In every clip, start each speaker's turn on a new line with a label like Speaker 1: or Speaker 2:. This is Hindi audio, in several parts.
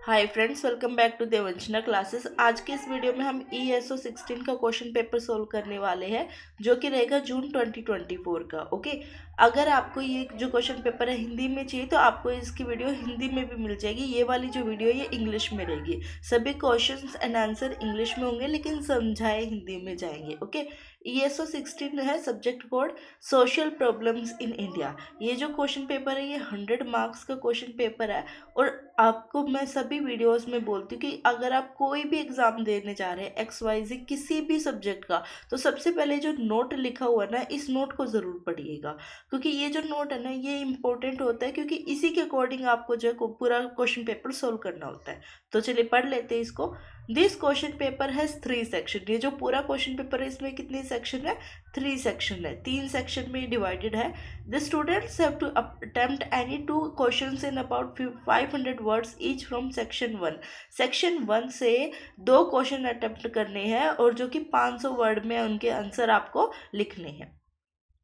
Speaker 1: Hi friends, welcome back to Devanchana classes. आज के इस वीडियो में हम ESO 16 का क्वेश्चन पेपर सोल्व करने वाले हैं, जो कि रहेगा जून 2024 का। ओके, अगर आपको ये जो क्वेश्चन पेपर है हिंदी में चाहिए तो आपको इसकी वीडियो हिंदी में भी मिल जाएगी। ये वाली जो वीडियो है ये इंग्लिश में रहेगी। सभी क्वेश्चंस एंड आंसर इंग्लिश में होंगे, लेकिन समझाए हिंदी में जाएंगे। ओके, ESO 16 है, subject code social problems in India. ये जो क्वेश्चन पेपर है ये 100 मार्क्स का क्वेश्चन पेपर है। और आपको मैं सभी वीडियोस में बोलती हूँ कि अगर आप कोई भी एग्ज़ाम देने जा रहे हैं XYZ किसी भी सब्जेक्ट का, तो सबसे पहले जो नोट लिखा हुआ है ना, इस नोट को ज़रूर पढ़िएगा, क्योंकि ये जो नोट है ना ये इंपॉर्टेंट होता है, क्योंकि इसी के अकॉर्डिंग आपको जो है पूरा क्वेश्चन पेपर सोल्व करना होता है। तो चलिए पढ़ लेते हैं इसको। This question paper has 3 section. ये जो पूरा क्वेश्चन पेपर है इसमें कितने सेक्शन है? 3 सेक्शन है, 3 सेक्शन में डिवाइडेड है। The students have to attempt any 2 questions in about 500 words each from section 1. Section 1 से 2 क्वेश्चन अटेम्प्ट करने हैं और जो कि 500 वर्ड में उनके आंसर आपको लिखने हैं।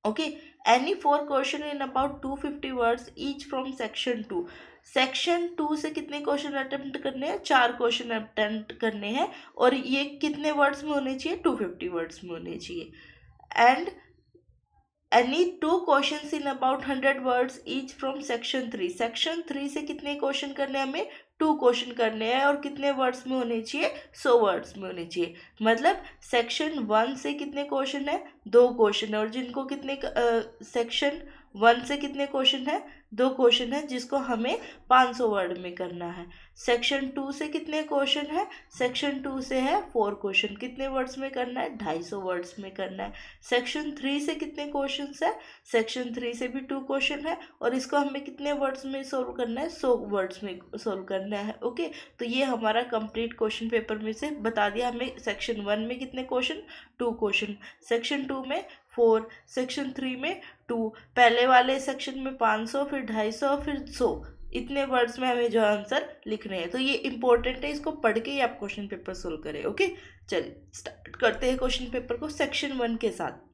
Speaker 1: Okay, any 4 question in about 250 words each from section 2। Section 2 से कितने क्वेश्चन अटेम्प्ट करने हैं? 4 क्वेश्चन अटेम्प्ट करने हैं, और ये कितने वर्ड्स में होने चाहिए? 250 वर्ड्स में होने चाहिए। And any 2 questions in about 100 words each from section 3। Section 3 से कितने क्वेश्चन करने हैं? हमें 2 क्वेश्चन करने हैं, और कितने वर्ड्स में होने चाहिए? 100 वर्ड्स में होने चाहिए। मतलब सेक्शन 1 से कितने क्वेश्चन है? 2 क्वेश्चन है। और जिनको कितने सेक्शन 1 से कितने क्वेश्चन है? 2 क्वेश्चन है, जिसको हमें 500 वर्ड में करना है। सेक्शन 2 से कितने क्वेश्चन है? सेक्शन 2 से है 4 क्वेश्चन। कितने वर्ड्स में करना है? 250 वर्ड्स में करना है। सेक्शन 3 से कितने क्वेश्चन है? सेक्शन 3 से भी 2 क्वेश्चन है, और इसको हमें कितने वर्ड्स में सोल्व करना है? 100 वर्ड्स में सोल्व करना है। ओके, तो ये हमारा कंप्लीट क्वेश्चन पेपर में से बता दिया हमें। सेक्शन 1 में कितने क्वेश्चन? 2 क्वेश्चन। सेक्शन 2 में 4, सेक्शन 3 में 2। पहले वाले सेक्शन में 500, फिर 250, फिर 100। इतने वर्ड्स में हमें जो आंसर लिखने हैं। तो ये इंपॉर्टेंट है, इसको पढ़ के ही आप क्वेश्चन पेपर सोल्व करें। ओके, चलिए स्टार्ट करते हैं क्वेश्चन पेपर को सेक्शन 1 के साथ।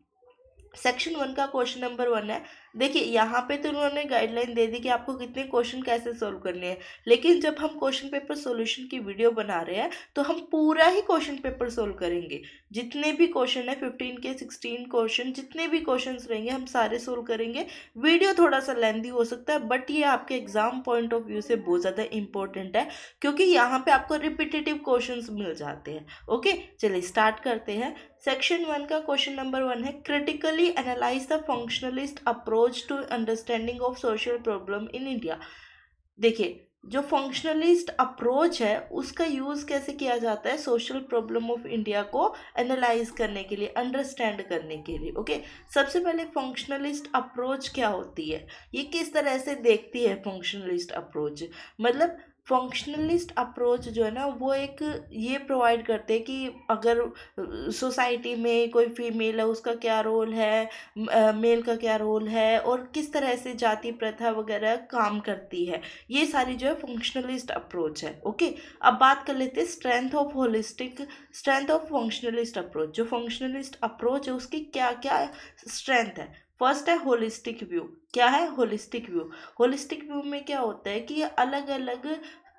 Speaker 1: सेक्शन 1 का क्वेश्चन नंबर 1 है। देखिए यहाँ पे तो उन्होंने गाइडलाइन दे दी कि आपको कितने क्वेश्चन कैसे सोल्व करने हैं, लेकिन जब हम क्वेश्चन पेपर सॉल्यूशन की वीडियो बना रहे हैं तो हम पूरा ही क्वेश्चन पेपर सोल्व करेंगे। जितने भी क्वेश्चन है 15 के 16 क्वेश्चन, जितने भी क्वेश्चन रहेंगे हम सारे सोल्व करेंगे। वीडियो थोड़ा सा लेंथी हो सकता है, बट ये आपके एग्जाम पॉइंट ऑफ व्यू से बहुत ज़्यादा इंपॉर्टेंट है, क्योंकि यहाँ पे आपको रिपीटेटिव क्वेश्चन मिल जाते हैं। ओके, चलिए स्टार्ट करते हैं। सेक्शन 1 का क्वेश्चन नंबर 1 है, critically analyse the functionalist approach to understanding of social problem in India. देखिए, जो फंक्शनलिस्ट अप्रोच है उसका यूज़ कैसे किया जाता है सोशल प्रॉब्लम ऑफ इंडिया को एनालाइज करने के लिए, अंडरस्टैंड करने के लिए। ओके, सबसे पहले फंक्शनलिस्ट अप्रोच क्या होती है, ये किस तरह से देखती है फंक्शनलिस्ट अप्रोच? मतलब फंक्शनलिस्ट अप्रोच जो है ना वो एक ये प्रोवाइड करते हैं कि अगर सोसाइटी में कोई फीमेल है उसका क्या रोल है, मेल का क्या रोल है, और किस तरह से जाति प्रथा वगैरह काम करती है। ये सारी जो है फंक्शनलिस्ट अप्रोच है। ओके, अब बात कर लेते हैं स्ट्रेंथ ऑफ फंक्शनलिस्ट अप्रोच। जो फंक्शनलिस्ट अप्रोच है उसकी क्या क्या स्ट्रेंथ है? फर्स्ट है होलिस्टिक व्यू। क्या है? Holistic view. होलिस्टिक व्यू में क्या होता है कि ये अलग अलग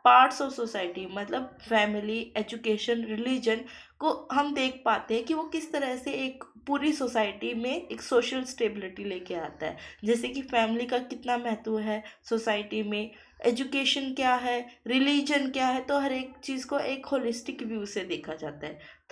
Speaker 1: पार्ट्स ऑफ सोसाइटी, मतलब फैमिली, एजुकेशन, रिलीजन को हम देख पाते हैं कि वो किस तरह से एक पूरी सोसाइटी में एक सोशल स्टेबिलिटी लेके आता है। जैसे कि फैमिली का कितना महत्व है सोसाइटी में, एजुकेशन क्या है, रिलीजन क्या है, तो हर एक चीज़ को एक होलिस्टिक व्यू से देखा जाता है।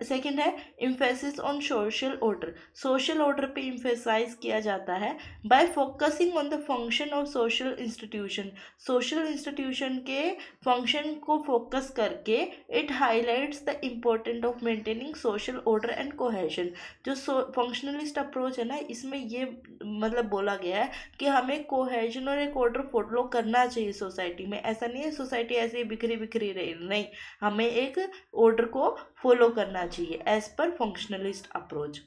Speaker 1: सेकंड है emphasis on social order. Social order पे इम्फेसाइज किया जाता है bye focusing on the function of social institution. Social institution के फंक्शन को फोकस करके it highlights the important of maintaining social order and cohesion. जो फंक्शनलिस्ट अप्रोच है ना, इसमें ये मतलब बोला गया है कि हमें कोहेशन और एक ऑर्डर फॉलो करना चाहिए सोसाइटी में। ऐसा नहीं है सोसाइटी ऐसे ही बिखरी बिखरी रही, नहीं, हमें एक ऑर्डर को फॉलो करना चाहिए एज पर फंक्शनलिस्ट अप्रोच।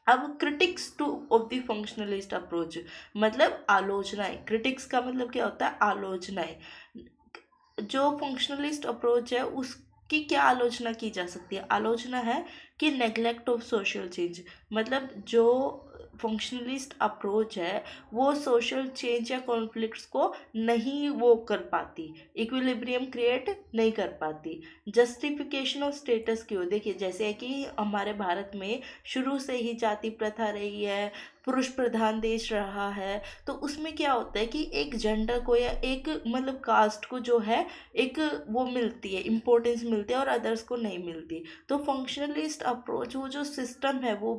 Speaker 1: अब critics two of the functionalist approach, मतलब आलोचनाएं। क्रिटिक्स का मतलब क्या होता है? आलोचनाएं। जो फंक्शनलिस्ट अप्रोच है उसकी क्या आलोचना की जा सकती है? आलोचना है कि नेग्लेक्ट ऑफ सोशल चेंज। मतलब जो फंक्शनलिस्ट अप्रोच है वो सोशल चेंज या कॉन्फ्लिक्ट्स को नहीं वो कर पाती, इक्विलिब्रियम क्रिएट नहीं कर पाती। जस्टिफिकेशन ऑफ स्टेटस क्यू, देखिए जैसे कि हमारे भारत में शुरू से ही जाति प्रथा रही है, पुरुष प्रधान देश रहा है, तो उसमें क्या होता है कि एक जेंडर को या एक मतलब कास्ट को जो है एक वो मिलती है, इम्पोर्टेंस मिलती है और अदर्स को नहीं मिलती। तो फंक्शनलिस्ट अप्रोच वो जो सिस्टम है वो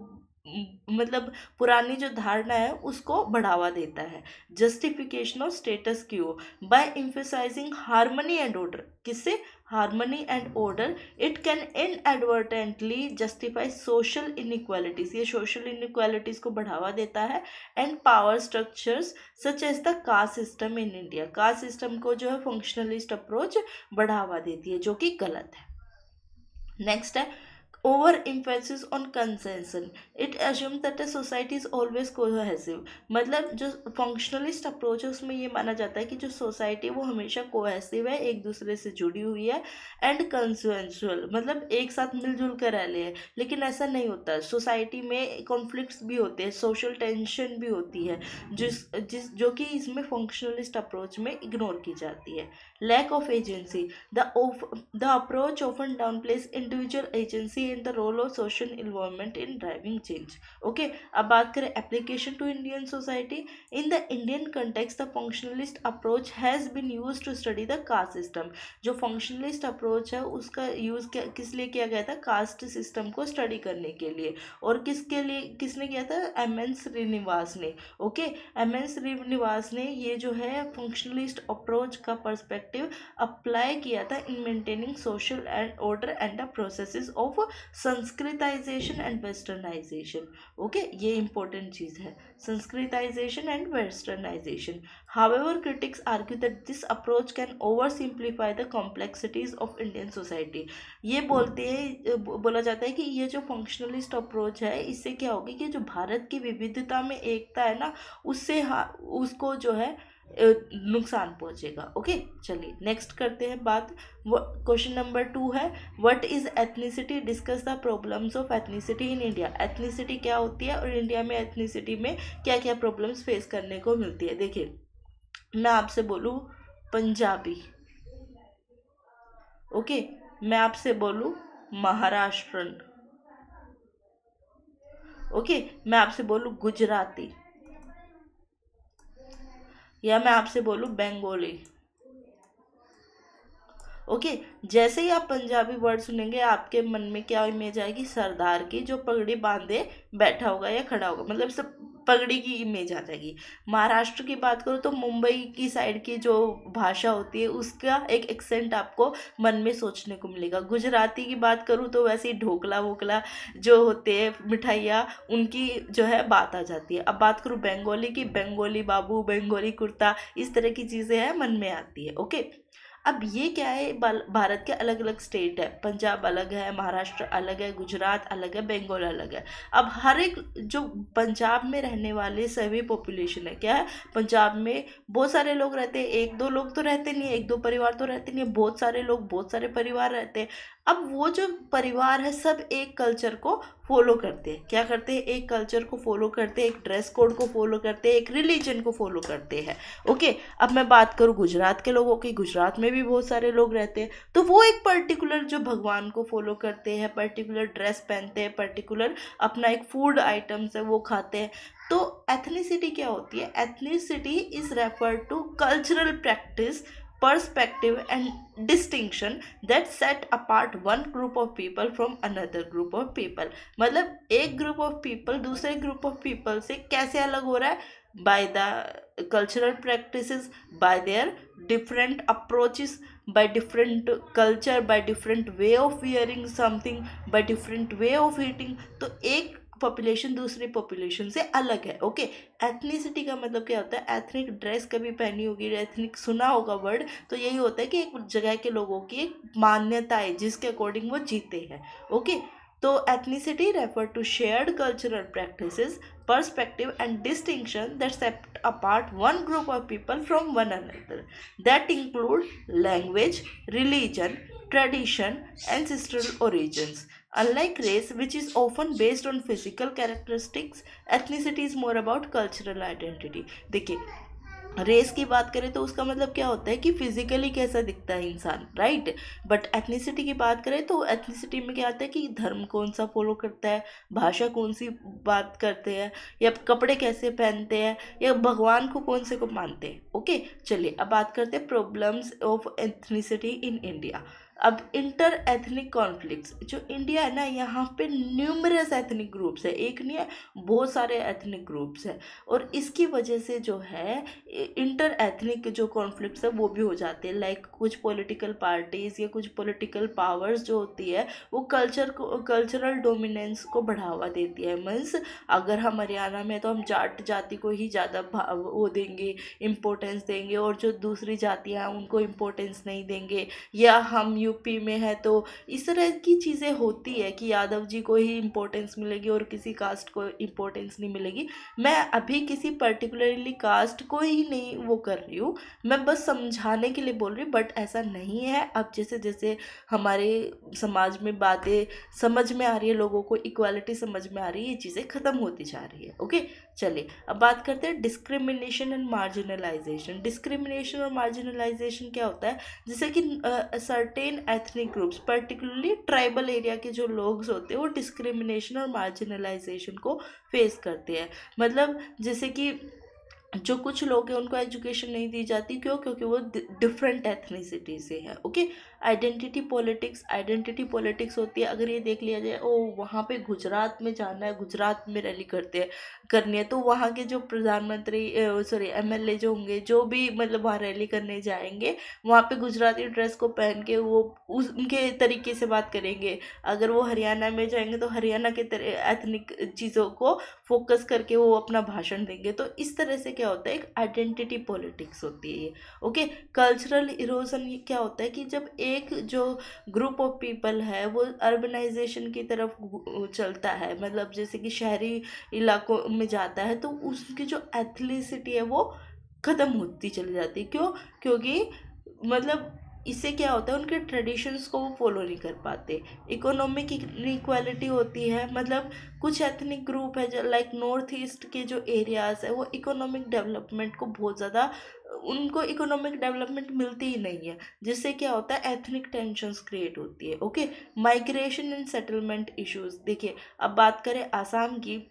Speaker 1: मतलब पुरानी जो धारणा है उसको बढ़ावा देता है। Justification of status quo by emphasising harmony and order, किससे? Harmony and order, it can inadvertently justify social inequalities, ये सोशल इनइक्वालिटीज को बढ़ावा देता है। And power structures such as the caste system in India, caste system को जो है फंक्शनलिस्ट अप्रोच बढ़ावा देती है, जो कि गलत है। नेक्स्ट है over emphasis on consensus, it assumes that a society is always cohesive, मतलब जो फंक्शनलिस्ट अप्रोच है उसमें ये माना जाता है कि जो सोसाइटी वो हमेशा कोहेसिव है, एक दूसरे से जुड़ी हुई है, एंड कंसेंसुअल, मतलब एक साथ मिलजुल कर रह ले है। लेकिन ऐसा नहीं होता, सोसाइटी में कॉन्फ्लिक्ट्स भी होते हैं, सोशल टेंशन भी होती है, जो कि इसमें फंक्शनलिस्ट अप्रोच में इग्नोर की जाती है। Lack of agency, the approach often downplays individual agency in the role of social involvement in driving change. Okay, अब बात करें application to Indian society. In the Indian context the functionalist approach has been use to study the caste system, जो फंक्शनलिस्ट अप्रोच है उसका यूज़ किस लिए किया गया था? कास्ट सिस्टम को स्टडी करने के लिए। और किसके लिए, किसने किया था? एम.एन. श्रीनिवास ने। Okay, M.N.. श्रीनिवास ने ये जो है फंक्शनलिस्ट अप्रोच का पर्सपेक्टिव अप्लाई किया था in maintaining social and order and the processes of Sanskritisation and westernisation. Okay, ये इंपॉर्टेंट चीज़ है, Sanskritisation and westernisation. However critics argue that this approach can over simplify the complexities of Indian society. ये बोला जाता है कि ये जो फंक्शनलिस्ट अप्रोच है इससे क्या होगी कि जो भारत की विविधता में एकता है ना, उससे उसको जो है नुकसान पहुंचेगा। ओके, चलिए नेक्स्ट करते हैं बात। क्वेश्चन नंबर 2 है what is ethnicity, discuss the problems of ethnicity in India. Ethnicity क्या होती है और इंडिया में एथनिसिटी में क्या क्या प्रॉब्लम्स फेस करने को मिलती है। देखिए, मैं आपसे बोलूँ पंजाबी, ओके, मैं आपसे बोलूँ महाराष्ट्रन, ओके, मैं आपसे बोलूँ गुजराती, या मैं आपसे बोलूँ बंगाली। ओके, जैसे ही आप पंजाबी वर्ड सुनेंगे आपके मन में क्या इमेज आएगी? सरदार की, जो पगड़ी बांधे बैठा होगा या खड़ा होगा, मतलब सब पगड़ी की इमेज आ जाएगी। महाराष्ट्र की बात करूँ तो मुंबई की साइड की जो भाषा होती है उसका एक एक्सेंट आपको मन में सोचने को मिलेगा। गुजराती की बात करूँ तो वैसे ही ढोकला वोकला जो होते हैं मिठाइयाँ, उनकी जो है बात आ जाती है। अब बात करूँ बंगाली की, बंगाली बाबू, बंगाली कुर्ता, इस तरह की चीज़ें हैं मन में आती है। ओके, अब ये क्या है, भारत के अलग अलग स्टेट है, पंजाब अलग है, महाराष्ट्र अलग है, गुजरात अलग है, बंगाल अलग है। अब हर एक जो पंजाब में रहने वाले सभी पॉपुलेशन है, क्या है, पंजाब में बहुत सारे लोग रहते हैं, एक दो लोग तो रहते नहीं है, एक दो परिवार तो रहते नहीं है, बहुत सारे लोग, बहुत सारे परिवार रहते हैं। अब वो जो परिवार है सब एक कल्चर को फॉलो करते हैं, क्या करते हैं? एक कल्चर को फॉलो करते हैं, एक ड्रेस कोड को फॉलो करते हैं, एक रिलीजन को फॉलो करते हैं। ओके, अब मैं बात करूँ गुजरात के लोगों की, गुजरात में भी बहुत सारे लोग रहते हैं, तो वो एक पर्टिकुलर जो भगवान को फॉलो करते हैं, पर्टिकुलर ड्रेस पहनते हैं, पर्टिकुलर अपना एक फूड आइटम्स है वो खाते हैं। तो एथनिसिटी क्या होती है? Ethnicity is refer to cultural practice, perspective and distinction that set apart one group of people from another group of people। मतलब एक ग्रुप ऑफ पीपल दूसरे ग्रुप ऑफ पीपल से कैसे अलग हो रहा है? By the cultural practices, bye their different approaches, by different culture, by different way of wearing something, by different way of eating। तो एक पॉपुलेशन दूसरी पॉपुलेशन से अलग है। ओके, एथनिसिटी का मतलब क्या होता है? एथनिक ड्रेस कभी पहनी होगी, एथनिक सुना होगा वर्ड, तो यही होता है कि एक जगह के लोगों की एक मान्यता है जिसके अकॉर्डिंग वो जीते हैं। ओके, तो ethnicity refer to shared cultural practices, perspective and distinction that set apart one group of people from one another, that include language, religion, tradition, ancestral origins। Unlike race, which is often based on physical characteristics, ethnicity is more about cultural identity. देखिए, रेस की बात करें तो उसका मतलब क्या होता है कि फिजिकली कैसा दिखता है इंसान, राइट। बट एथनिसिटी की बात करें तो एथनिसिटी में क्या आता है कि धर्म कौन सा फॉलो करता है, भाषा कौन सी बात करते हैं, या कपड़े कैसे पहनते हैं, या भगवान को कौन से को मानते हैं। ओके, चलिए अब बात करते हैं problems of ethnicity in India. अब इंटर एथनिक कॉन्फ्लिक्ट्स, जो इंडिया है ना, यहाँ पे न्यूमरस एथनिक ग्रुप्स है, एक नहीं है, बहुत सारे एथनिक ग्रुप्स है। और इसकी वजह से जो है इंटर एथनिक जो कॉन्फ्लिक्ट्स है वो भी हो जाते हैं। लाइक कुछ पॉलिटिकल पार्टीज या कुछ पॉलिटिकल पावर्स जो होती है वो कल्चरल डोमिनेंस को बढ़ावा देती है। मीन्स अगर हम हरियाणा में तो हम जाट जाति को ही ज़्यादा वो देंगे, इम्पोर्टेंस देंगे, और जो दूसरी जातियाँ हैं उनको इम्पोर्टेंस नहीं देंगे। या हम यूपी में है तो इस तरह की चीज़ें होती है कि यादव जी को ही इम्पोर्टेंस मिलेगी और किसी कास्ट को इम्पोर्टेंस नहीं मिलेगी। मैं अभी किसी पर्टिकुलरली कास्ट को ही नहीं वो कर रही हूँ, मैं बस समझाने के लिए बोल रही हूँ, बट ऐसा नहीं है। अब जैसे जैसे हमारे समाज में बातें समझ में आ रही है, लोगों को इक्वालिटी समझ में आ रही है, ये चीज़ें ख़त्म होती जा रही है। ओके, चलिए अब बात करते हैं डिस्क्रिमिनेशन एंड मार्जिनलाइजेशन। डिस्क्रिमिनेशन और मार्जिनलाइजेशन क्या होता है, जैसे कि certain ethnic groups, particularly tribal area के जो लोग होते हैं वो डिस्क्रिमिनेशन और मार्जिनलाइजेशन को फेस करते हैं। मतलब जैसे कि जो कुछ लोग हैं उनको एजुकेशन नहीं दी जाती, क्यों? क्योंकि वो डिफरेंट एथनिसिटी से है। ओके, आइडेंटिटी पॉलिटिक्स होती है। अगर ये देख लिया जाए, ओ वहाँ पे गुजरात में जाना है, गुजरात में रैली करनी है, तो वहाँ के जो प्रधानमंत्री सॉरी एमएलए जो होंगे, जो भी मतलब वहाँ रैली करने जाएंगे, वहाँ पे गुजराती ड्रेस को पहन के वो उनके तरीके से बात करेंगे। अगर वो हरियाणा में जाएंगे तो हरियाणा के एथनिक चीज़ों को फोकस करके वो अपना भाषण देंगे। तो इस तरह से क्या होता है, एक आइडेंटिटी पॉलिटिक्स होती है ये। ओके, कल्चरल इरोजन ये क्या होता है कि जब एक जो ग्रुप ऑफ पीपल है वो अर्बनाइजेशन की तरफ चलता है, मतलब जैसे कि शहरी इलाकों में जाता है, तो उसकी जो एथनिसिटी है वो ख़त्म होती चली जाती है। क्यों? क्योंकि मतलब इससे क्या होता है, उनके ट्रेडिशंस को वो फॉलो नहीं कर पाते। इकोनॉमिक इनइक्वालिटी होती है, मतलब कुछ एथनिक ग्रुप है जो लाइक नॉर्थ ईस्ट के जो एरियाज़ है वो इकोनॉमिक डेवलपमेंट को बहुत ज़्यादा, उनको इकोनॉमिक डेवलपमेंट मिलती ही नहीं है, जिससे क्या होता है एथनिक टेंशन्स क्रिएट होती है। Okay, migration and settlement issues. देखिए अब बात करें आसाम की।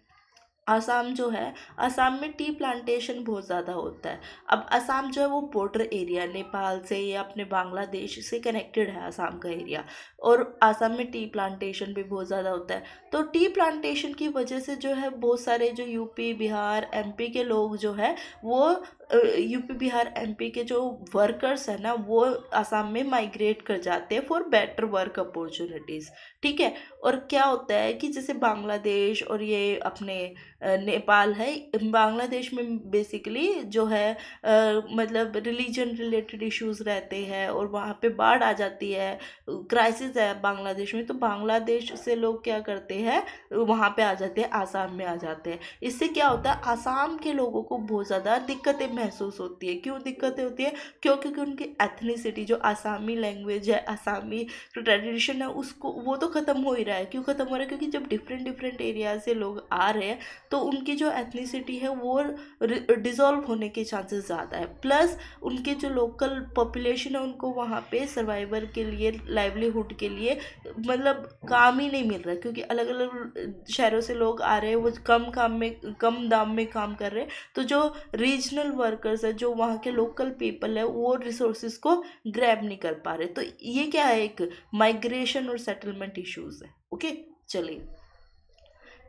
Speaker 1: आसाम जो है, आसाम में टी प्लांटेशन बहुत ज़्यादा होता है। अब आसाम जो है वो बॉर्डर एरिया नेपाल से या अपने बांग्लादेश से कनेक्टेड है आसाम का एरिया, और आसाम में टी प्लांटेशन भी बहुत ज़्यादा होता है। तो टी प्लांटेशन की वजह से जो है बहुत सारे जो यूपी बिहार एमपी के लोग जो है वो यूपी बिहार एमपी के जो वर्कर्स है ना वो आसाम में माइग्रेट कर जाते हैं फॉर बेटर वर्क अपॉर्चुनिटीज़। ठीक है, और क्या होता है कि जैसे बांग्लादेश और ये अपने नेपाल है, बांग्लादेश में बेसिकली जो है मतलब रिलीजन रिलेटेड इश्यूज रहते हैं और वहाँ पे बाढ़ आ जाती है, क्राइसिस है बांग्लादेश में, तो बांग्लादेश से लोग क्या करते हैं, वहाँ पे आ जाते हैं, आसाम में आ जाते हैं। इससे क्या होता है, आसाम के लोगों को बहुत ज़्यादा दिक्कतें महसूस होती है। क्यों दिक्कतें होती है? क्योंकि उनकी एथनिसिटी जो आसामी लैंग्वेज है, आसामी जो ट्रेडिशन है, उसको वो तो ख़त्म हो ही रहा है। क्यों ख़त्म हो रहा है? क्योंकि जब डिफरेंट डिफरेंट एरिया से लोग आ रहे हैं तो उनकी जो एथनिसिटी है वो डिज़ोल्व होने के चांसेस ज़्यादा है। प्लस उनके जो लोकल पॉपुलेशन है उनको वहाँ पे सर्वाइवर के लिए, लाइवलीहुड के लिए मतलब काम ही नहीं मिल रहा है, क्योंकि अलग अलग शहरों से लोग आ रहे हैं, वो कम काम में कम दाम में काम कर रहे हैं। तो जो रीजनल वर्कर्स है, जो वहाँ के लोकल पीपल है, वो रिसोर्सेज को ग्रैब नहीं कर पा रहे। तो ये क्या है, एक माइग्रेशन और सेटलमेंट इश्यूज है। ओके, चलिए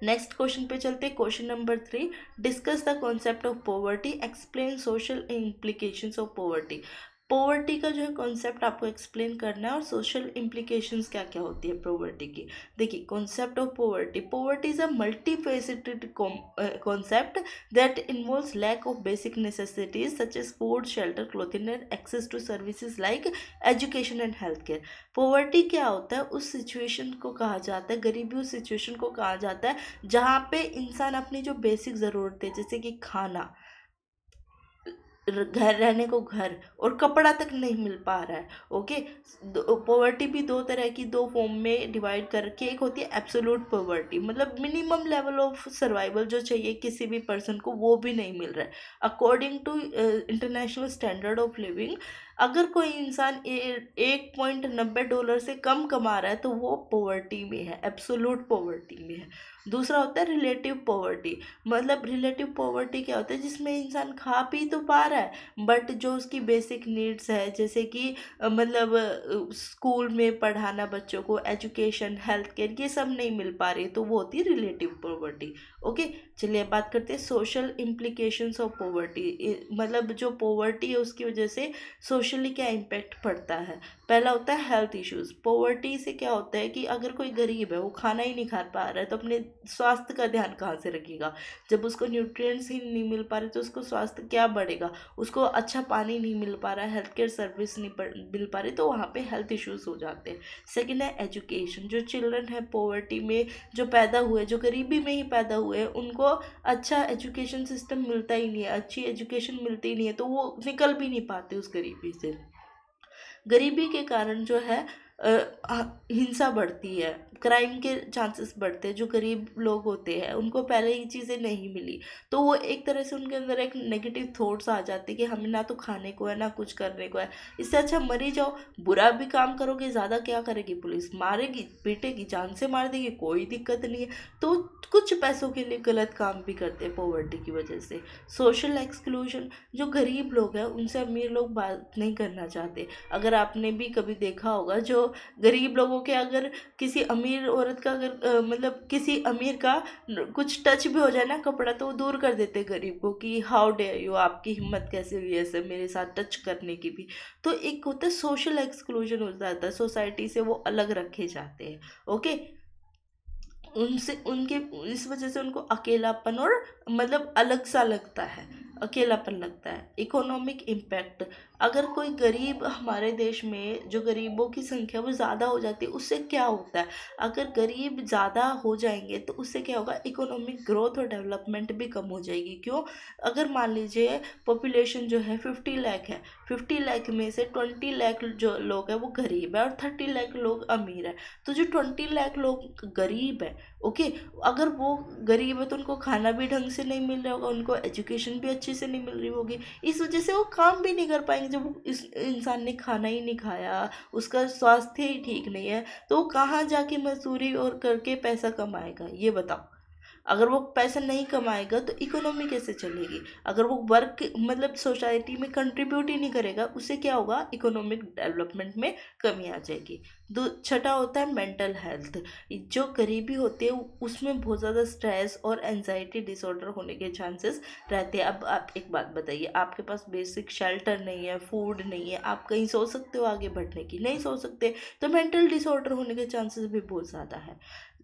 Speaker 1: नेक्स्ट क्वेश्चन पे चलते हैं। Question number 3, discuss the concept of poverty, explain social implications of poverty. Poverty का जो है कॉन्सेप्ट आपको एक्सप्लेन करना है और सोशल इम्प्लीकेशंस क्या क्या होती है पॉवर्टी की। देखिए concept of poverty, poverty is a multi faceted concept that involves lack of basic necessities such as food shelter clothing and access to services like education and health care. Poverty क्या होता है, उस सिचुएशन को कहा जाता है, गरीबी उस सिचुएशन को कहा जाता है जहाँ पे इंसान अपनी जो बेसिक ज़रूरतें जैसे कि खाना, घर रहने को घर और कपड़ा तक नहीं मिल पा रहा है। ओके, पॉवर्टी भी दो तरह की, दो फॉर्म में डिवाइड करके, एक होती है एब्सोल्यूट पॉवर्टी, मतलब मिनिमम लेवल ऑफ सर्वाइवल जो चाहिए किसी भी पर्सन को वो भी नहीं मिल रहा है according to international standard of living. अगर कोई इंसान $1.90 से कम कमा रहा है तो वो पॉवर्टी में है, एब्सोल्यूट पॉवर्टी में है। दूसरा होता है रिलेटिव पॉवर्टी। मतलब रिलेटिव पॉवर्टी क्या होता है, जिसमें इंसान खा पी तो पा रहा है बट जो उसकी बेसिक नीड्स है, जैसे कि मतलब स्कूल में पढ़ाना बच्चों को, एजुकेशन, हेल्थ केयर, ये सब नहीं मिल पा रही, तो वो होती है रिलेटिव पॉवर्टी। ओके, चलिए बात करते हैं सोशल इम्प्लीकेशंस ऑफ पॉवर्टी। मतलब जो पॉवर्टी है उसकी वजह से सोशली क्या इम्पैक्ट पड़ता है। पहला होता है हेल्थ इश्यूज। पॉवर्टी से क्या होता है कि अगर कोई गरीब है, वो खाना ही नहीं खा पा रहा है, तो अपने स्वास्थ्य का ध्यान कहाँ से रखेगा। जब उसको न्यूट्रिएंट्स ही नहीं मिल पा रहे तो उसको स्वास्थ्य क्या बढ़ेगा। उसको अच्छा पानी नहीं मिल पा रहा है, हेल्थ केयर सर्विस नहीं मिल पा रही, तो वहाँ पे हेल्थ इश्यूज हो जाते हैं। सेकेंड है एजुकेशन। जो चिल्ड्रन है पॉवर्टी में जो पैदा हुए, जो गरीबी में ही पैदा हुए, उनको अच्छा एजुकेशन सिस्टम मिलता ही नहीं है, अच्छी एजुकेशन मिलती ही नहीं है, तो वो निकल भी नहीं पाते उस गरीबी से। गरीबी के कारण जो है हिंसा बढ़ती है, क्राइम के चांसेस बढ़ते हैं। जो गरीब लोग होते हैं उनको पहले ही चीज़ें नहीं मिली, तो वो एक तरह से उनके अंदर एक नेगेटिव थॉट्स आ जाते हैं कि हमें ना तो खाने को है ना कुछ करने को है, इससे अच्छा मर ही जाओ। बुरा भी काम करोगे, ज़्यादा क्या करेगी पुलिस, मारेगी पीटेगी, जान से मार देगी, कोई दिक्कत नहीं है। तो कुछ पैसों के लिए गलत काम भी करते हैं पॉवर्टी की वजह से। Social exclusion. जो गरीब लोग हैं उनसे अमीर लोग बात नहीं करना चाहते। अगर आपने भी कभी देखा होगा, जो गरीब लोगों के अगर किसी अमीर औरत का अगर मतलब किसी अमीर का कुछ टच भी हो जाए ना कपड़ा, तो वो दूर कर देते गरीब को कि हाउ डेयर यू, आपकी हिम्मत कैसे हुई ऐसे मेरे साथ टच करने की भी। तो एक होता है सोशल एक्सक्लूजन हो जाता है, सोसाइटी से वो अलग रखे जाते हैं। ओके, उनसे उनके इस वजह से उनको अकेलापन और मतलब अलग सा लगता है, अकेलापन लगता है। Economic impact. अगर कोई गरीब हमारे देश में, जो गरीबों की संख्या वो ज़्यादा हो जाती है, उससे क्या होता है, अगर गरीब ज़्यादा हो जाएंगे तो उससे क्या होगा, इकोनॉमिक ग्रोथ और डेवलपमेंट भी कम हो जाएगी। क्यों? अगर मान लीजिए पॉपुलेशन जो है 50 लाख है, 50 लाख में से 20 लाख जो लोग हैं वो गरीब है और 30 लाख लोग अमीर है। तो जो 20 लाख लोग गरीब है, ओके, अगर वो गरीब है तो उनको खाना भी ढंग से नहीं मिल रहा होगा, उनको एजुकेशन भी अच्छे से नहीं मिल रही होगी, इस वजह से वो काम भी नहीं कर पाएंगे। जब इस इंसान ने खाना ही नहीं खाया, उसका स्वास्थ्य ही ठीक नहीं है, तो वो कहाँ जाके मजदूरी और करके पैसा कमाएगा, ये बताओ। अगर वो पैसा नहीं कमाएगा तो इकोनॉमी कैसे चलेगी। अगर वो वर्क मतलब सोसाइटी में कंट्रीब्यूट ही नहीं करेगा, उससे क्या होगा, इकोनॉमिक डेवलपमेंट में कमी आ जाएगी। छठा होता है मेंटल हेल्थ। जो गरीबी होती है उसमें बहुत ज़्यादा स्ट्रेस और एंजाइटी डिसऑर्डर होने के चांसेस रहते हैं। अब आप एक बात बताइए, आपके पास बेसिक शेल्टर नहीं है, फूड नहीं है, आप कहीं सो सकते हो आगे बढ़ने की, नहीं सो सकते, तो मेंटल डिसऑर्डर होने के चांसेस भी बहुत ज़्यादा है।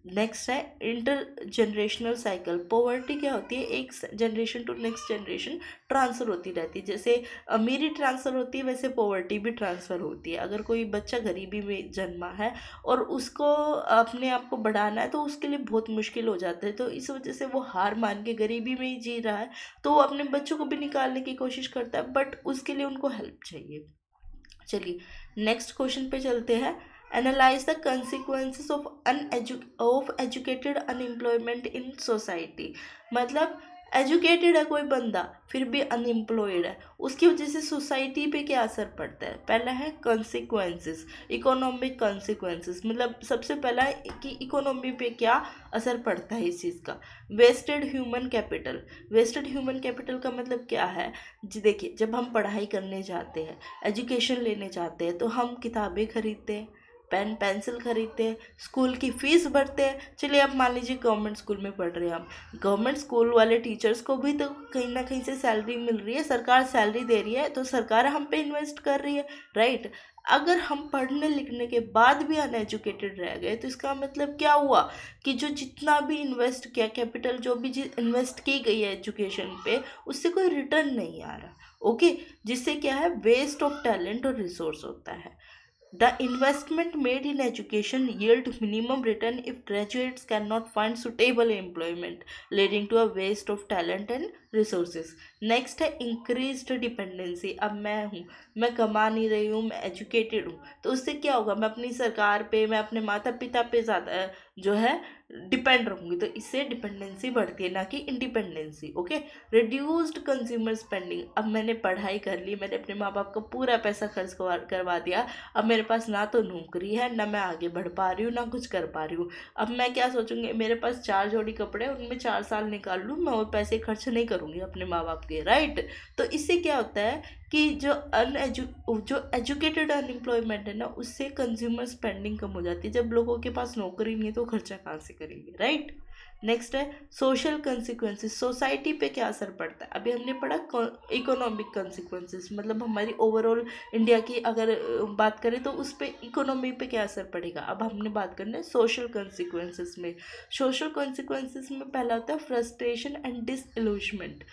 Speaker 1: नेक्स्ट है इंटर जनरेशनल साइकिल। पॉवर्टी क्या होती है, एक generation to next generation transfer होती रहती है। जैसे अमीरी ट्रांसफ़र होती है, वैसे पॉवर्टी भी ट्रांसफ़र होती है। अगर कोई बच्चा गरीबी में जन्मा है और उसको अपने आप को बढ़ाना है तो उसके लिए बहुत मुश्किल हो जाता है, तो इस वजह से वो हार मान के गरीबी में ही जी रहा है, तो वो अपने बच्चों को भी निकालने की कोशिश करता है, बट उसके लिए उनको हेल्प चाहिए। चलिए नेक्स्ट क्वेश्चन पे चलते हैं। Analyse the consequences of educated unemployment in society. मतलब एजुकेटेड है कोई बंदा फिर भी अनएम्प्लॉयड है, उसकी वजह से सोसाइटी पे क्या असर पड़ता है। पहला है कंसिक्वेंसेस, इकोनॉमिक कंसिक्वेंसेस। मतलब सबसे पहला है कि इकोनॉमी पे क्या असर पड़ता है इस चीज़ का। Wasted human capital. Wasted human capital का मतलब क्या है जी, देखिए जब हम पढ़ाई करने जाते हैं, एजुकेशन लेने जाते हैं, तो हम किताबें खरीदते हैं, पेन पेंसिल खरीदते हैं, स्कूल की फ़ीस भरते हैं। चलिए अब मान लीजिए गवर्नमेंट स्कूल में पढ़ रहे हैं हम, गवर्नमेंट स्कूल वाले टीचर्स को भी तो कहीं ना कहीं से सैलरी मिल रही है, सरकार सैलरी दे रही है, तो सरकार हम पे इन्वेस्ट कर रही है, राइट। अगर हम पढ़ने लिखने के बाद भी अनएजुकेटेड रह गए तो इसका मतलब क्या हुआ कि जो जितना भी इन्वेस्ट किया कैपिटल, जो भी इन्वेस्ट की गई है एजुकेशन पे, उससे कोई रिटर्न नहीं आ रहा। ओके, जिससे क्या है, वेस्ट ऑफ टैलेंट और रिसोर्स होता है। The investment made in education yield minimum return if graduates cannot find suitable employment, leading to a waste of talent and resources. Next है इंक्रीज्ड डिपेंडेंसी। अब मैं कमा नहीं रही हूँ, मैं एजुकेटेड हूँ, तो उससे क्या होगा, मैं अपनी सरकार पे, मैं अपने माता पिता पे ज़्यादा जो है डिपेंड रहूँगी, तो इससे डिपेंडेंसी बढ़ती है, ना कि independency. Okay. Reduced consumer spending. अब मैंने पढ़ाई कर ली, मैंने अपने माँ बाप का पूरा पैसा खर्च करवा दिया, अब मेरे पास ना तो नौकरी है, ना मैं आगे बढ़ पा रही हूँ, ना कुछ कर पा रही हूँ। अब मैं क्या सोचूंगी, मेरे पास 4 जोड़ी कपड़े, उनमें 4 साल निकाल लूँ, मैं और पैसे खर्च नहीं करूँगी अपने माँ बाप के, राइट। तो इससे क्या होता है कि जो एजुकेटेड अनएम्प्लॉयमेंट है ना, उससे कंज्यूमर स्पेंडिंग कम हो जाती है। जब लोगों के पास नौकरी नहीं है तो खर्चा कहाँ से करेंगे, राइट। नेक्स्ट है सोशल कंसिक्वेंसेस। सोसाइटी पे क्या असर पड़ता है, अभी हमने पढ़ा इकोनॉमिक कंसिक्वेंसेस, मतलब हमारी ओवरऑल इंडिया की अगर बात करें तो उस पर इकोनॉमी पे क्या असर पड़ेगा। अब हमने बात करना है सोशल कंसिक्वेंसेस में। सोशल कंसिक्वेंसेस में पहला होता है फ्रस्ट्रेशन एंड डिसइल्यूशमेंट।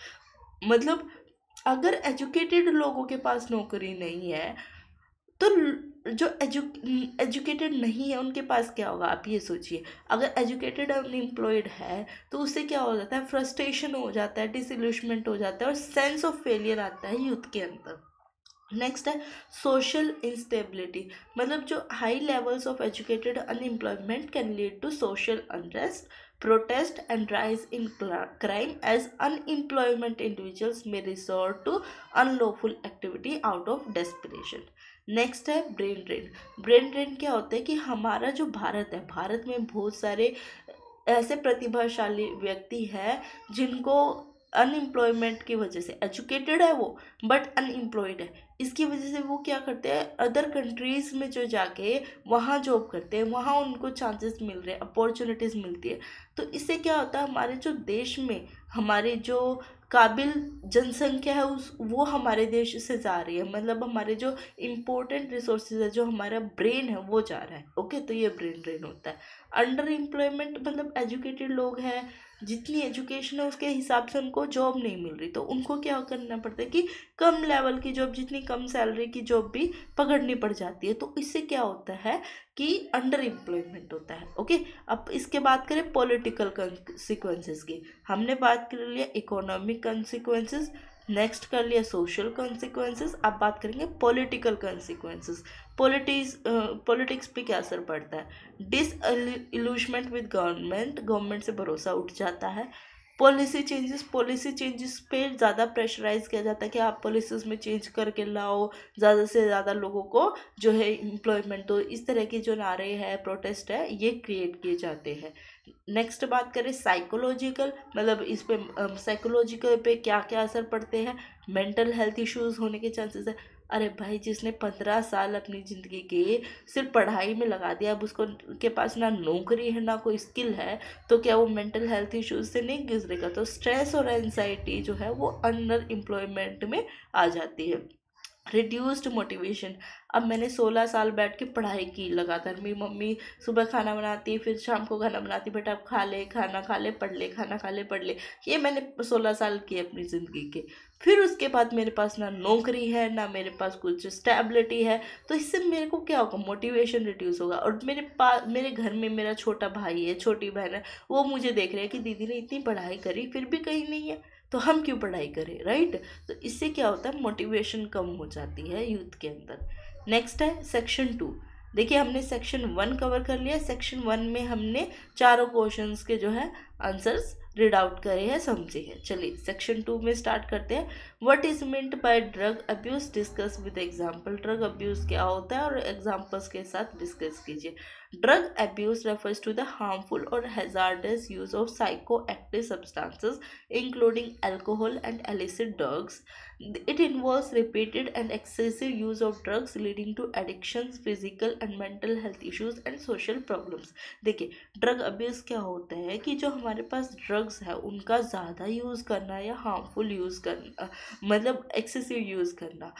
Speaker 1: मतलब अगर एजुकेटेड लोगों के पास नौकरी नहीं है, तो जो एजुकेटेड नहीं है उनके पास क्या होगा, आप ये सोचिए। अगर एजुकेटेड अनएम्प्लॉयड है तो उससे क्या हो जाता है, फ्रस्ट्रेशन हो जाता है, डिसइल्यूशमेंट हो जाता है, और सेंस ऑफ फेलियर आता है यूथ के अंदर। नेक्स्ट है सोशल इंस्टेबिलिटी। मतलब जो high levels of educated unemployment can lead to social unrest, protest and rise in crime as unemployment individuals may resort to unlawful activity out of desperation. Next है ब्रेन ड्रेन। ब्रेन ड्रेन क्या होता है कि हमारा जो भारत है, भारत में बहुत सारे ऐसे प्रतिभाशाली व्यक्ति हैं जिनको अनएम्प्लॉयमेंट की वजह से, एजुकेटेड है वो बट अनएम्प्लॉयड है, इसकी वजह से वो क्या करते हैं, अदर कंट्रीज़ में जो जाके वहाँ जॉब करते हैं, वहाँ उनको चांसेस मिल रहे हैं, अपॉर्चुनिटीज़ मिलती है। तो इससे क्या होता है, हमारे जो देश में हमारे जो काबिल जनसंख्या है उस वो हमारे देश से जा रही है, मतलब हमारे जो इम्पोर्टेंट रिसोर्सेज है, जो हमारा ब्रेन है वो जा रहा है। ओके, तो ये ब्रेन ड्रेन होता है। अंडर एम्प्लॉयमेंट मतलब एजुकेटेड लोग हैं, जितनी एजुकेशन है उसके हिसाब से उनको जॉब नहीं मिल रही, तो उनको क्या करना पड़ता है कि कम लेवल की जॉब, जितनी कम सैलरी की जॉब भी पकड़नी पड़ जाती है। तो इससे क्या होता है कि अंडर एम्प्लॉयमेंट होता है। ओके। अब इसके बात करें पॉलिटिकल कंसिक्वेंसेस की। हमने बात कर लिया इकोनॉमिक कंसिक्वेंसेस, नेक्स्ट कर लिया सोशल कंसिक्वेंसेस, अब बात करेंगे पॉलिटिकल कंसिक्वेंसेस। पॉलिटिक्स पे क्या असर पड़ता है, डिसइल्यूशमेंट विद गवर्नमेंट, गवर्नमेंट से भरोसा उठ जाता है। पॉलिसी चेंजेस पे ज़्यादा प्रेशराइज किया जाता है कि आप पॉलिसीज में चेंज करके लाओ, ज़्यादा से ज़्यादा लोगों को जो है एम्प्लॉयमेंट दो, इस तरह के जो नारे हैं, प्रोटेस्ट है, ये क्रिएट किए जाते हैं। नेक्स्ट बात करें साइकोलॉजिकल, मतलब इस पे साइकोलॉजिकल पे क्या क्या असर पड़ते हैं, मेंटल हेल्थ इश्यूज होने के चांसेस है। अरे भाई, जिसने 15 साल अपनी ज़िंदगी के सिर्फ पढ़ाई में लगा दिया, अब उसको के पास ना नौकरी है ना कोई स्किल है, तो क्या वो मेंटल हेल्थ इश्यूज से नहीं गुजरेगा। तो स्ट्रेस और एंजाइटी जो है वो अंडर एम्प्लॉयमेंट में आ जाती है। Reduced motivation. अब मैंने 16 साल बैठ के पढ़ाई की लगातार, मेरी मम्मी सुबह खाना बनाती, फिर शाम को खाना बनाती, बेटा आप खा ले, खाना खा ले, पढ़ ले, खाना खा ले, पढ़ ले, ये मैंने 16 साल किए अपनी ज़िंदगी के। फिर उसके बाद मेरे पास ना नौकरी है, ना मेरे पास कुछ स्टेबिलिटी है, तो इससे मेरे को क्या होगा, मोटिवेशन रिड्यूस होगा। और मेरे घर में मेरा छोटा भाई है, छोटी बहन है, वो मुझे देख रहे हैं कि दीदी ने इतनी पढ़ाई करी फिर भी कहीं नहीं है, तो हम क्यों पढ़ाई करें, राइट। तो इससे क्या होता है, मोटिवेशन कम हो जाती है यूथ के अंदर। नेक्स्ट है सेक्शन 2। देखिए, हमने सेक्शन 1 कवर कर लिया। सेक्शन 1 में हमने चारों क्वेश्चंस के जो है आंसर्स रीड आउट करे हैं, समझे हैं। चलिए सेक्शन 2 में स्टार्ट करते हैं। What is meant by drug abuse, discuss with example. Drug abuse क्या होता है और एग्जांपल्स के साथ डिस्कस कीजिए। Drug abuse refers to the harmful or hazardous use of psychoactive substances, including alcohol and illicit drugs. It involves repeated and excessive use of drugs, leading to addictions, physical and mental health issues, and social problems. देखिए, ड्रग अब्यूज़ क्या होता है कि जो हमारे पास ड्रग्स है उनका ज़्यादा यूज़ करना या हार्मफुल यूज़ करना, मतलब एक्सेसिव यूज़ करना।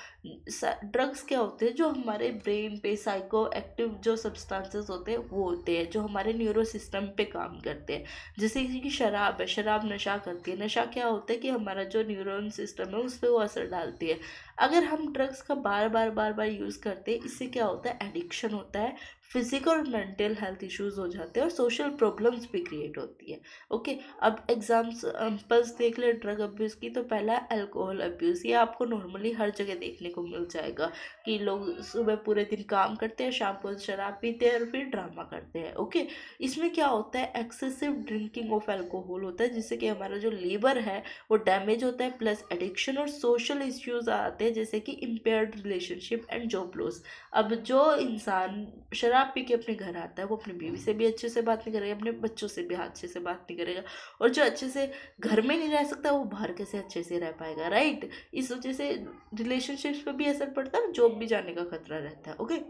Speaker 1: ड्रग्स क्या होते हैं, जो हमारे ब्रेन पे साइको एक्टिव जो सब्सटेंसेस होते हैं वो होते हैं, जो हमारे न्यूरो सिस्टम पे काम करते हैं। जैसे कि शराब है, शराब नशा करती है। नशा क्या होता है कि हमारा जो न्यूरॉन सिस्टम है उस पर वो असर डालती है। अगर हम ड्रग्स का बार बार यूज़ करते हैं, इससे क्या होता है, एडिक्शन होता है, फिजिकल और मेंटल हेल्थ इश्यूज हो जाते हैं और सोशल प्रॉब्लम्स भी क्रिएट होती है। ओके, अब एग्जाम्पल्स देख ले ड्रग अब्यूज़ की। तो पहला अल्कोहल अब्यूज़, ये आपको नॉर्मली हर जगह देखने को मिल जाएगा कि लोग सुबह पूरे दिन काम करते हैं, शाम को शराब पीते हैं और फिर ड्रामा करते हैं। ओके, इसमें क्या होता है, एक्सेसिव ड्रिंकिंग ऑफ अल्कोहल होता है, जिससे कि हमारा जो लीवर है वो डैमेज होता है, प्लस एडिक्शन और सोशल इश्यूज आते हैं, जैसे कि impaired relationship and job loss. अब जो इंसान शराब पी के अपने घर आता है, वो अपनी बीवी से भी अच्छे से बात नहीं करेगा, अपने बच्चों से भी अच्छे से बात नहीं करेगा, और जो अच्छे से घर में नहीं रह सकता वो बाहर कैसे अच्छे से रह पाएगा, राइट। इस वजह से रिलेशनशिप्स पे भी असर पड़ता है, जॉब भी जाने का खतरा रहता है। ओके,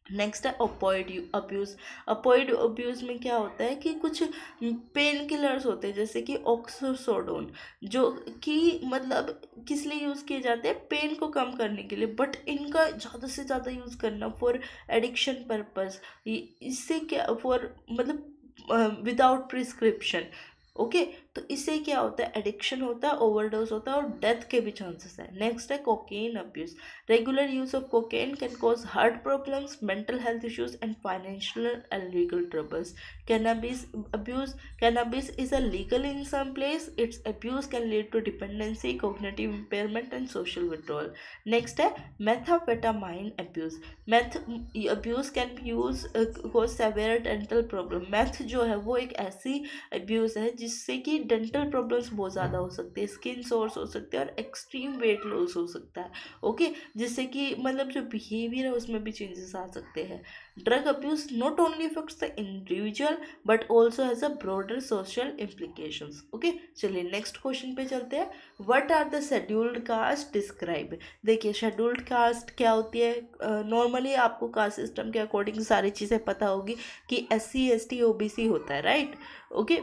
Speaker 1: नेक्स्ट है ओपियोइड अब्यूज़। ओपियोइड अब्यूज़ में क्या होता है कि कुछ पेन किलर्स होते हैं, जैसे कि ऑक्सीकोडोन, जो कि मतलब किस लिए यूज़ किए जाते हैं, पेन को कम करने के लिए, बट इनका ज़्यादा से ज़्यादा यूज़ करना फॉर एडिक्शन पर्पस, इससे क्या फॉर मतलब विदाउट प्रिस्क्रिप्शन। ओके, तो इससे क्या होता है, एडिक्शन होता है, ओवरडोज होता है और डेथ के भी चांसेस है। नेक्स्ट है cocaine abuse. Regular use of cocaine can cause heart problems, mental health issues and financial and legal troubles. Cannabis abuse. Cannabis is illegal in some place. Its abuse can lead to dependency, cognitive impairment, and social withdrawal. Next है methamphetamine abuse. Meth abuse can be used cause severe dental problem. Meth जो है वो एक ऐसी abuse है जिससे कि dental problems बहुत ज़्यादा हो सकते हैं, स्किन सोर्स हो सकते हैं और एक्सट्रीम वेट लॉस हो सकता है। ओके, जिससे कि मतलब जो बिहेवियर है उसमें भी चेंजेस आ सकते हैं। Drug abuse not only affects the individual but also has a broader social implications. Okay, चलिए नेक्स्ट क्वेश्चन पे चलते हैं। What are the scheduled caste describe. देखिए शेड्यूल्ड कास्ट क्या होती है, नॉर्मली आपको कास्ट सिस्टम के अकॉर्डिंग सारी चीज़ें पता होगी कि SC ST OBC होता है, राइट। Okay,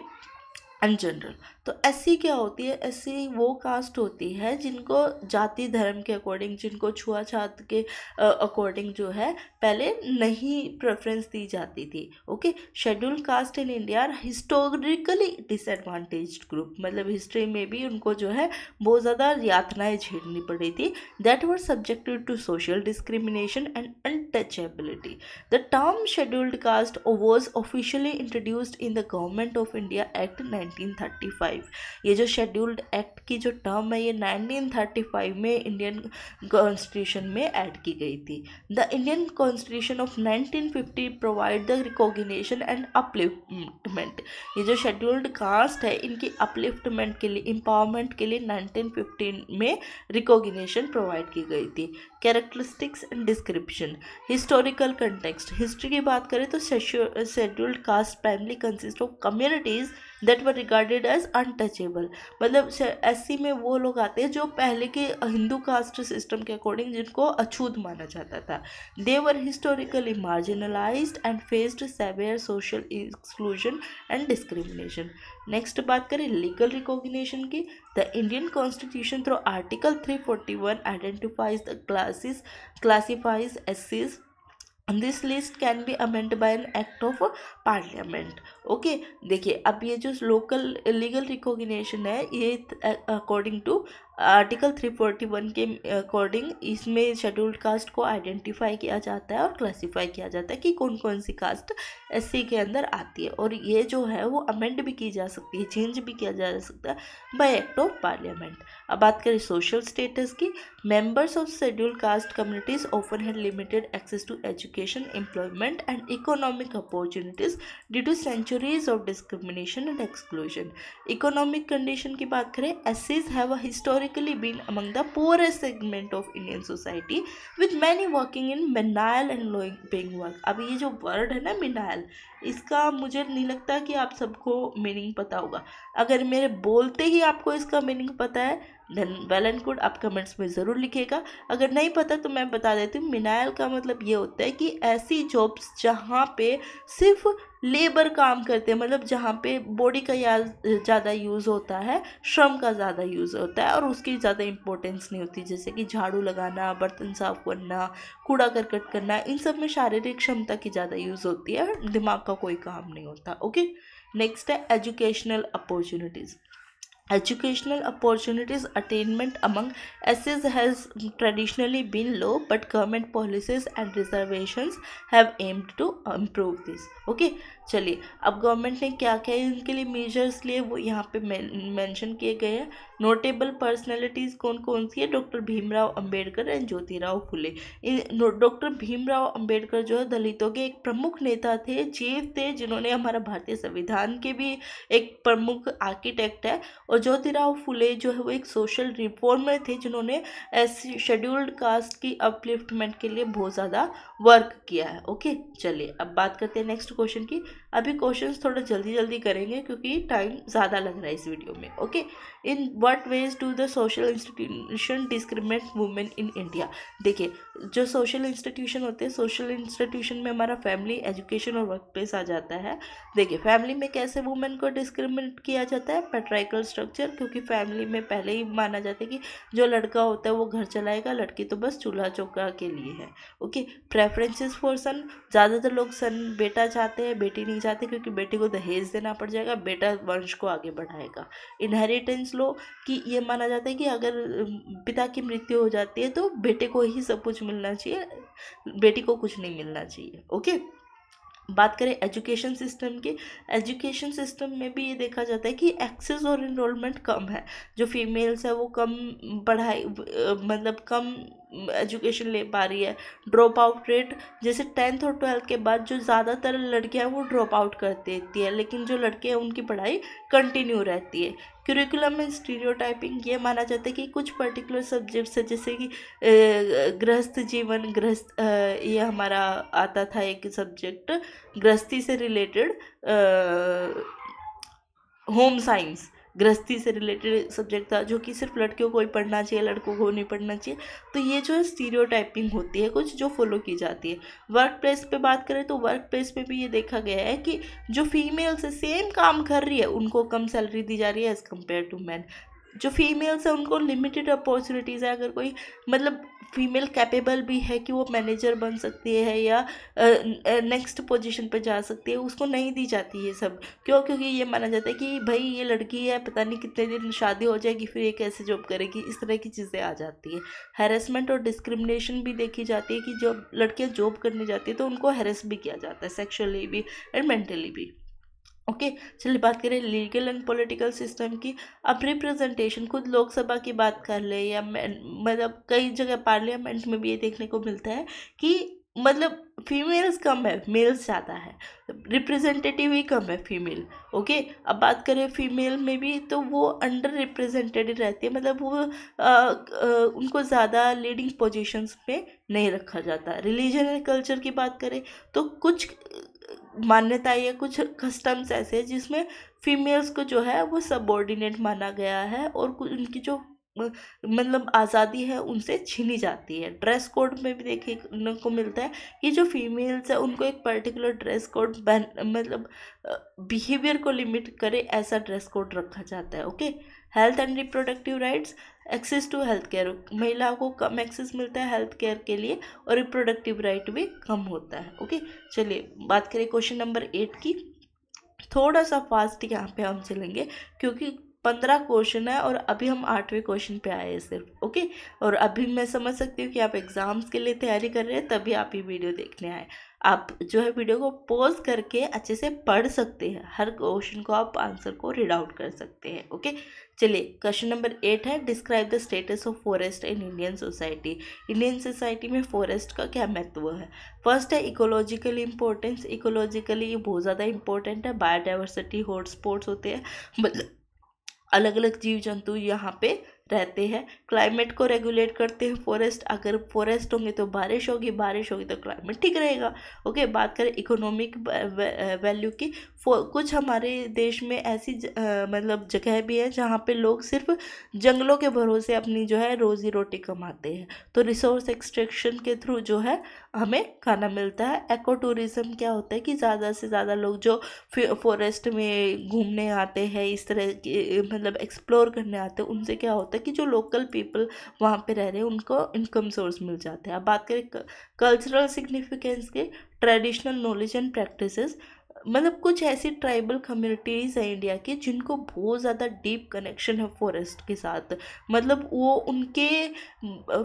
Speaker 1: and general. तो SC क्या होती है, SC वो कास्ट होती है जिनको जाति धर्म के अकॉर्डिंग, जिनको छुआछात के अकॉर्डिंग जो है पहले नहीं प्रेफरेंस दी जाती थी। Okay, scheduled caste in India are historically disadvantaged group, मतलब हिस्ट्री में भी उनको जो है बहुत ज़्यादा यातनाएं झेलनी पड़ी थी, that were subjected to social discrimination and untouchability. The term scheduled caste was officially introduced in the Government of India Act 1935। ये जो शेड्यूल्ड एक्ट की जो टर्म है ये 1935 में इंडियन कॉन्स्टिट्यूशन में ऐड की गई थी। The Indian constitution of 1950 provide the recognition and upliftment. ये जो शेड्यूल्ड कास्ट है इनकी अपलिफ्टमेंट के लिए, एम्पावरमेंट के लिए 1915 में रिकॉग्निशन प्रोवाइड की गई थी। Characteristics and description. Historical context, history की बात करें तो scheduled caste primary consist of communities that were regarded as untouchable. मतलब SC में वो लोग आते हैं जो पहले के हिंदू कास्ट सिस्टम के अकॉर्डिंग जिनको अछूत माना जाता था। They were historically marginalised and faced severe social exclusion and discrimination. Next बात करें लीगल रिकॉग्निशन की। The Indian constitution through article 341 identifies the classifies SCs. This list can be amend by an act of parliament. Okay, देखिए अब ये जो लोकल लीगल रिकॉग्निशन है ये अकॉर्डिंग टू आर्टिकल 341 के अकॉर्डिंग इसमें शेड्यूल्ड कास्ट को आइडेंटिफाई किया जाता है और क्लासीफाई किया जाता है कि कौन कौन सी कास्ट SC के अंदर आती है, और ये जो है वो अमेंड भी की जा सकती है, चेंज भी किया जा सकता है बाय एक्ट ऑफ पार्लियामेंट। अब बात करें सोशल स्टेटस की। Members of scheduled caste communities often had limited access to education, employment and economic opportunities due to centuries of discrimination and exclusion. Economic condition की बात करें, SCs have a historically been among the poorest segment of Indian society with many working in menial and low paying work। अब ये जो वर्ड है ना menial, इसका मुझे नहीं लगता कि आप सबको मीनिंग पता होगा। अगर मेरे बोलते ही आपको इसका मीनिंग पता है देन वेल एंड गुड, आप कमेंट्स में ज़रूर लिखिएगा। अगर नहीं पता तो मैं बता देती हूँ। मिनाइल का मतलब ये होता है कि ऐसी जॉब्स जहाँ पे सिर्फ लेबर काम करते हैं, मतलब जहाँ पे बॉडी का ज़्यादा यूज़ होता है, श्रम का ज़्यादा यूज़ होता है और उसकी ज़्यादा इंपॉर्टेंस नहीं होती, जैसे कि झाड़ू लगाना, बर्तन साफ करना, कूड़ा करकट करना, इन सब में शारीरिक क्षमता की ज़्यादा यूज़ होती है, दिमाग का कोई काम नहीं होता। ओके, नेक्स्ट है educational opportunities. Educational opportunities attainment among SCs has traditionally been low, but government policies and reservations have aimed to improve this. Okay, चलिए अब गवर्नमेंट ने क्या क्या इनके लिए मेजर्स लिए वो यहाँ पे मेंशन किए गए हैं। नोटेबल पर्सनैलिटीज़ कौन कौन सी है? Doctor Bhimrao Ambedkar and Jyotirao Phule. Doctor Bhimrao Ambedkar जो है दलितों के एक प्रमुख नेता थे, चीफ थे, जिन्होंने हमारा भारतीय संविधान के भी एक प्रमुख आर्किटेक्ट है। और ज्योतिराव फुले जो है वो एक सोशल रिफॉर्मर थे, जिन्होंने ऐसी शेड्यूल्ड कास्ट की अपलिफ्टमेंट के लिए बहुत ज़्यादा वर्क किया है। ओके, चलिए अब बात करते हैं नेक्स्ट क्वेश्चन की। अभी क्वेश्चंस थोड़ा जल्दी जल्दी करेंगे क्योंकि टाइम ज़्यादा लग रहा है इस वीडियो में। Okay, in what ways do the social institution discriminate women in India? देखिए, जो सोशल इंस्टीट्यूशन होते हैं, सोशल इंस्टीट्यूशन में हमारा फैमिली, एजुकेशन और वर्क प्लेस आ जाता है। देखिए, फैमिली में कैसे वुमेन को डिस्क्रिमिनेट किया जाता है? पैट्रियार्कल स्ट्रक्चर, क्योंकि फैमिली में पहले ही माना जाता है कि जो लड़का होता है वो घर चलाएगा, लड़की तो बस चूल्हा चौका के लिए है। ओके, प्रेफरेंसेस फॉर सन, ज़्यादातर लोग सन बेटा चाहते हैं, बेटी नहीं चाहते, क्योंकि बेटी को दहेज देना पड़ जाएगा, बेटा वंश को आगे बढ़ाएगा। इनहेरिटेंस लो, कि ये माना जाता है कि अगर पिता की मृत्यु हो जाती है तो बेटे को ही सब कुछ मिलना चाहिए, बेटी को कुछ नहीं मिलना चाहिए। ओके, बात करें एजुकेशन सिस्टम की, एजुकेशन सिस्टम में भी ये देखा जाता है कि एक्सेस और इनरोलमेंट कम है। जो फीमेल्स है वो कम पढ़ाई मतलब कम एजुकेशन ले पा रही है। ड्रॉप आउट रेट, जैसे 10th और 12th के बाद जो ज़्यादातर लड़कियां हैं वो ड्रॉप आउट कर देती है, लेकिन जो लड़के हैं उनकी पढ़ाई कंटिन्यू रहती है। क्यूरिकुलम में स्टीरियोटाइपिंग, ये माना जाता है कि कुछ पर्टिकुलर सब्जेक्ट्स है, जैसे कि गृहस्थ जीवन, गृहस्थ ये हमारा आता था एक सब्जेक्ट गृहस्थी से रिलेटेड, होम साइंस, गृहस्थी से रिलेटेड सब्जेक्ट था, जो कि सिर्फ लड़कियों को ही पढ़ना चाहिए, लड़कों को नहीं पढ़ना चाहिए। तो ये जो है स्टीरियोटाइपिंग होती है कुछ, जो फॉलो की जाती है। वर्क प्लेस पे बात करें तो वर्क प्लेस पे भी ये देखा गया है कि जो फीमेल्स है सेम काम कर रही है, उनको कम सैलरी दी जा रही है एज़ कम्पेयर टू मैन। जो फीमेल्स है उनको लिमिटेड अपॉर्चुनिटीज़ है। अगर कोई मतलब फीमेल कैपेबल भी है कि वो मैनेजर बन सकती है या नेक्स्ट पोजीशन पे जा सकती है, उसको नहीं दी जाती ये सब। क्यों? क्योंकि ये माना जाता है कि भाई ये लड़की है, पता नहीं कितने दिन शादी हो जाएगी, फिर ये कैसे जॉब करेगी, इस तरह की चीज़ें आ जाती है। हैरेसमेंट और डिस्क्रिमिनेशन भी देखी जाती है कि जब लड़कियाँ जॉब करने जाती है तो उनको हैरेस भी किया जाता है, सेक्शुअली भी एंड मेंटली भी। ओके, चलिए बात करें लीगल एंड पॉलिटिकल सिस्टम की। अब रिप्रेजेंटेशन, खुद लोकसभा की बात कर ले या मतलब कई जगह पार्लियामेंट में भी ये देखने को मिलता है कि मतलब फीमेल्स कम है, मेल्स ज़्यादा है, रिप्रेजेंटेटिव ही कम है फीमेल। ओके, अब बात करें फीमेल में भी तो वो अंडर रिप्रेजेंटेड रहती है, मतलब वो उनको ज़्यादा लीडिंग पोजीशंस पे नहीं रखा जाता। रिलीजन एंड कल्चर की बात करें तो कुछ मान्यताएं या कुछ कस्टम्स ऐसे हैं जिसमें फीमेल्स को जो है वो सबऑर्डिनेट माना गया है और उनकी जो मतलब आज़ादी है उनसे छीनी जाती है। ड्रेस कोड में भी देखने को मिलता है कि जो फीमेल्स है उनको एक पर्टिकुलर ड्रेस कोड मतलब बिहेवियर को लिमिट करे ऐसा ड्रेस कोड रखा जाता है। Okay, health and reproductive rights, access to health care, महिलाओं को कम एक्सेस मिलता है हेल्थ केयर के लिए और रिप्रोडक्टिव राइट भी कम होता है। ओके, चलिए बात करें क्वेश्चन नंबर 8 की। थोड़ा सा फास्ट यहाँ पे हम चलेंगे क्योंकि 15 क्वेश्चन है और अभी हम 8वें क्वेश्चन पे आए हैं सिर्फ। ओके, और अभी मैं समझ सकती हूँ कि आप एग्जाम्स के लिए तैयारी कर रहे हैं, तभी आप ये वीडियो देखने आए। आप जो है वीडियो को पॉज करके अच्छे से पढ़ सकते हैं, हर क्वेश्चन को आप आंसर को रीड आउट कर सकते हैं। ओके, चलिए क्वेश्चन नंबर 8 है, describe the status of forest in Indian society. Indian society में फॉरेस्ट का क्या महत्व है? फर्स्ट है इकोलॉजिकल इंपॉर्टेंस, इकोलॉजिकली ये बहुत ज़्यादा इंपॉर्टेंट है। बायोडाइवर्सिटी हॉटस्पॉट्स होते हैं, मतलब अलग अलग जीव जंतु यहाँ पे रहते हैं। क्लाइमेट को रेगुलेट करते हैं फॉरेस्ट, अगर फॉरेस्ट होंगे तो बारिश होगी, बारिश होगी तो क्लाइमेट ठीक रहेगा। ओके, बात करें इकोनॉमिक वैल्यू की, कुछ हमारे देश में ऐसी मतलब जगह भी है जहाँ पे लोग सिर्फ जंगलों के भरोसे अपनी जो है रोजी रोटी कमाते हैं, तो रिसोर्स एक्सट्रैक्शन के थ्रू जो है हमें खाना मिलता है। एको टूरिज़्म क्या होता है कि ज़्यादा से ज़्यादा लोग जो फॉरेस्ट में घूमने आते हैं, इस तरह के मतलब एक्सप्लोर करने आते हैं, उनसे क्या होता है कि जो लोकल पीपल वहाँ पे रह रहे हैं उनको इनकम सोर्स मिल जाते हैं। अब बात करें कल्चरल सिग्निफिकेंस के, ट्रेडिशनल नॉलेज एंड प्रैक्टिसेस, मतलब कुछ ऐसी ट्राइबल कम्युनिटीज़ हैं इंडिया की जिनको बहुत ज़्यादा डीप कनेक्शन है फॉरेस्ट के साथ। मतलब वो उनके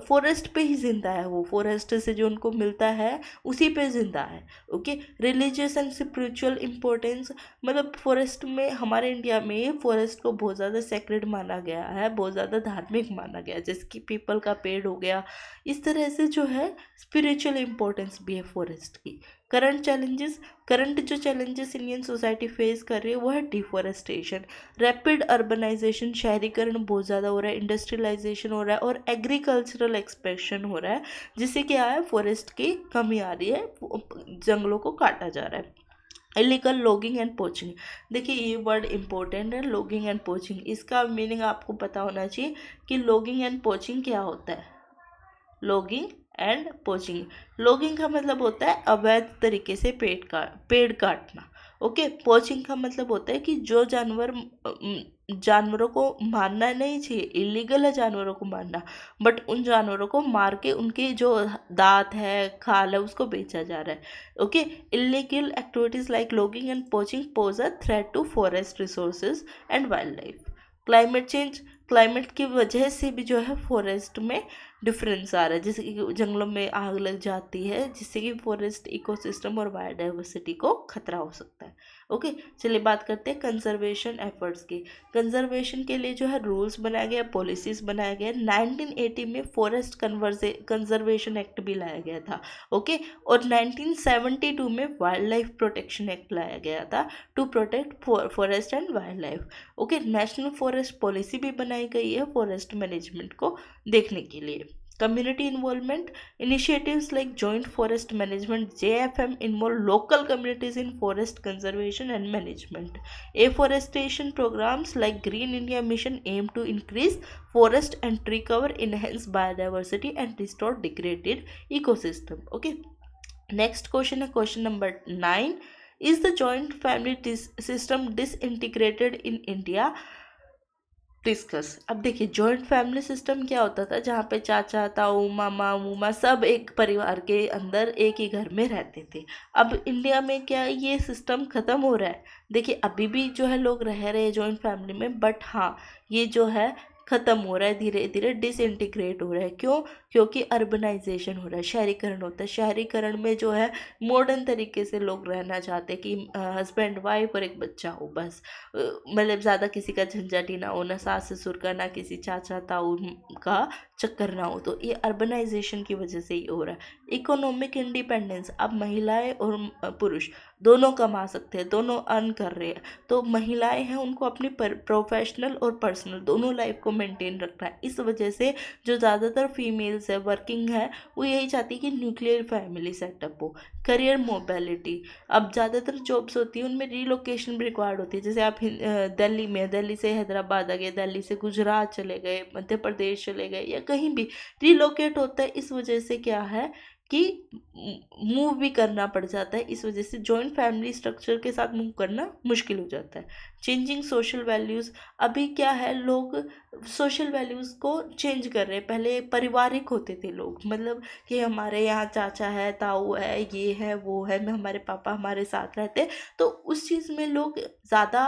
Speaker 1: फॉरेस्ट पे ही जिंदा है, वो फॉरेस्ट से जो उनको मिलता है उसी पे जिंदा है। Okay, religious and spiritual importance, मतलब फॉरेस्ट में, हमारे इंडिया में फॉरेस्ट को बहुत ज़्यादा सेक्रेड माना गया है, बहुत ज़्यादा धार्मिक माना गया है, जैसे कि पीपल का पेड़ हो गया। इस तरह से जो है स्पिरिचुअल इम्पोर्टेंस भी है फॉरेस्ट की। करंट चैलेंजेस, करंट जो चैलेंजेस इंडियन सोसाइटी फेस कर रही है वो है डिफॉरेस्टेशन, रैपिड अर्बनाइजेशन, शहरीकरण बहुत ज़्यादा हो रहा है, इंडस्ट्रियलाइजेशन हो रहा है और एग्रीकल्चरल एक्सपेंशन हो रहा है, जिससे क्या है फॉरेस्ट की कमी आ रही है, जंगलों को काटा जा रहा है। इलीगल लॉगिंग एंड पोचिंग, देखिए ये वर्ड इंपॉर्टेंट है, लॉगिंग एंड पोचिंग। इसका मीनिंग आपको पता होना चाहिए कि लॉगिंग एंड पोचिंग क्या होता है। लॉगिंग एंड पोचिंग, लॉगिंग का मतलब होता है अवैध तरीके से पेड़ काटना। ओके, पोचिंग का मतलब होता है कि जो जानवरों को मारना नहीं चाहिए, इलीगल है जानवरों को मारना, बट उन जानवरों को मार के उनके जो दांत है, खाल है, उसको बेचा जा रहा है। Okay, illegal activities like logging and poaching pose a threat to forest resources and wild life. Climate change, climate की वजह से भी जो है फॉरेस्ट में डिफरेंस आ रहा है, जैसे कि जंगलों में आग लग जाती है, जिससे कि फॉरेस्ट इकोसिस्टम और बायोडाइवर्सिटी को खतरा हो सकता है। ओके, चलिए बात करते हैं कंजर्वेशन एफर्ट्स की। कंजर्वेशन के लिए जो है रूल्स बनाया गया, पॉलिसीज बनाया गया। 1980 में फॉरेस्ट कंजर्वेशन एक्ट भी लाया गया था। ओके, और 1972 में वाइल्ड लाइफ प्रोटेक्शन एक्ट लाया गया था to protect forest and wild life. Okay, national forest policy भी बनाई गई है फॉरेस्ट मैनेजमेंट को देखने के लिए। Community involvement, initiatives like joint forest management JFM involve local communities in forest conservation and management. Afforestation programmes like green India mission aim to increase forest and tree cover, enhance biodiversity and restore degraded ecosystem. Okay, next question है question number 9, is the joint family system disintegrated in India, discuss. अब देखिए जॉइंट फैमिली सिस्टम क्या होता था, जहाँ पे चाचा, ताऊ, मामा, मूमा सब एक परिवार के अंदर एक ही घर में रहते थे। अब इंडिया में क्या है, ये सिस्टम खत्म हो रहा है। देखिए अभी भी जो है लोग रह रहे हैं जॉइंट फैमिली में, बट हाँ ये जो है खत्म हो रहा है, धीरे धीरे डिसइंटीग्रेट हो रहा है। क्यों? क्योंकि अर्बनाइजेशन हो रहा है, शहरीकरण होता है। शहरीकरण में जो है मॉडर्न तरीके से लोग रहना चाहते हैं कि हस्बैंड वाइफ और एक बच्चा हो बस। मतलब ज़्यादा किसी का झंझट ही ना हो, ना सास ससुर का, ना किसी चाचा ताऊ का चक्कर ना हो। तो ये अर्बनाइजेशन की वजह से ही हो रहा है। इकोनॉमिक इंडिपेंडेंस, अब महिलाएं और पुरुष दोनों कमा सकते हैं, दोनों अर्न कर रहे हैं। तो महिलाएं हैं उनको अपनी प्रोफेशनल और पर्सनल दोनों लाइफ को मेंटेन रखना है। इस वजह से जो ज़्यादातर फीमेल्स है वर्किंग है वो यही चाहती है कि न्यूक्लियर फैमिली सेटअप हो। करियर मोबिलिटी, अब ज़्यादातर जॉब्स होती है उनमें रीलोकेशन भी रिक्वायर्ड होती है। जैसे आप दिल्ली में, दिल्ली से हैदराबाद आ गए, दिल्ली से गुजरात चले गए, मध्य प्रदेश चले गए, या कहीं भी रीलोकेट होता है। इस वजह से क्या है कि मूव भी करना पड़ जाता है। इस वजह से जॉइंट फैमिली स्ट्रक्चर के साथ मूव करना मुश्किल हो जाता है। चेंजिंग सोशल वैल्यूज़, अभी क्या है लोग सोशल वैल्यूज़ को चेंज कर रहे हैं। पहले पारिवारिक होते थे लोग, मतलब कि हमारे यहाँ चाचा है, ताऊ है, ये है, वो है, मैं हमारे पापा हमारे साथ रहते, तो उस चीज़ में लोग ज़्यादा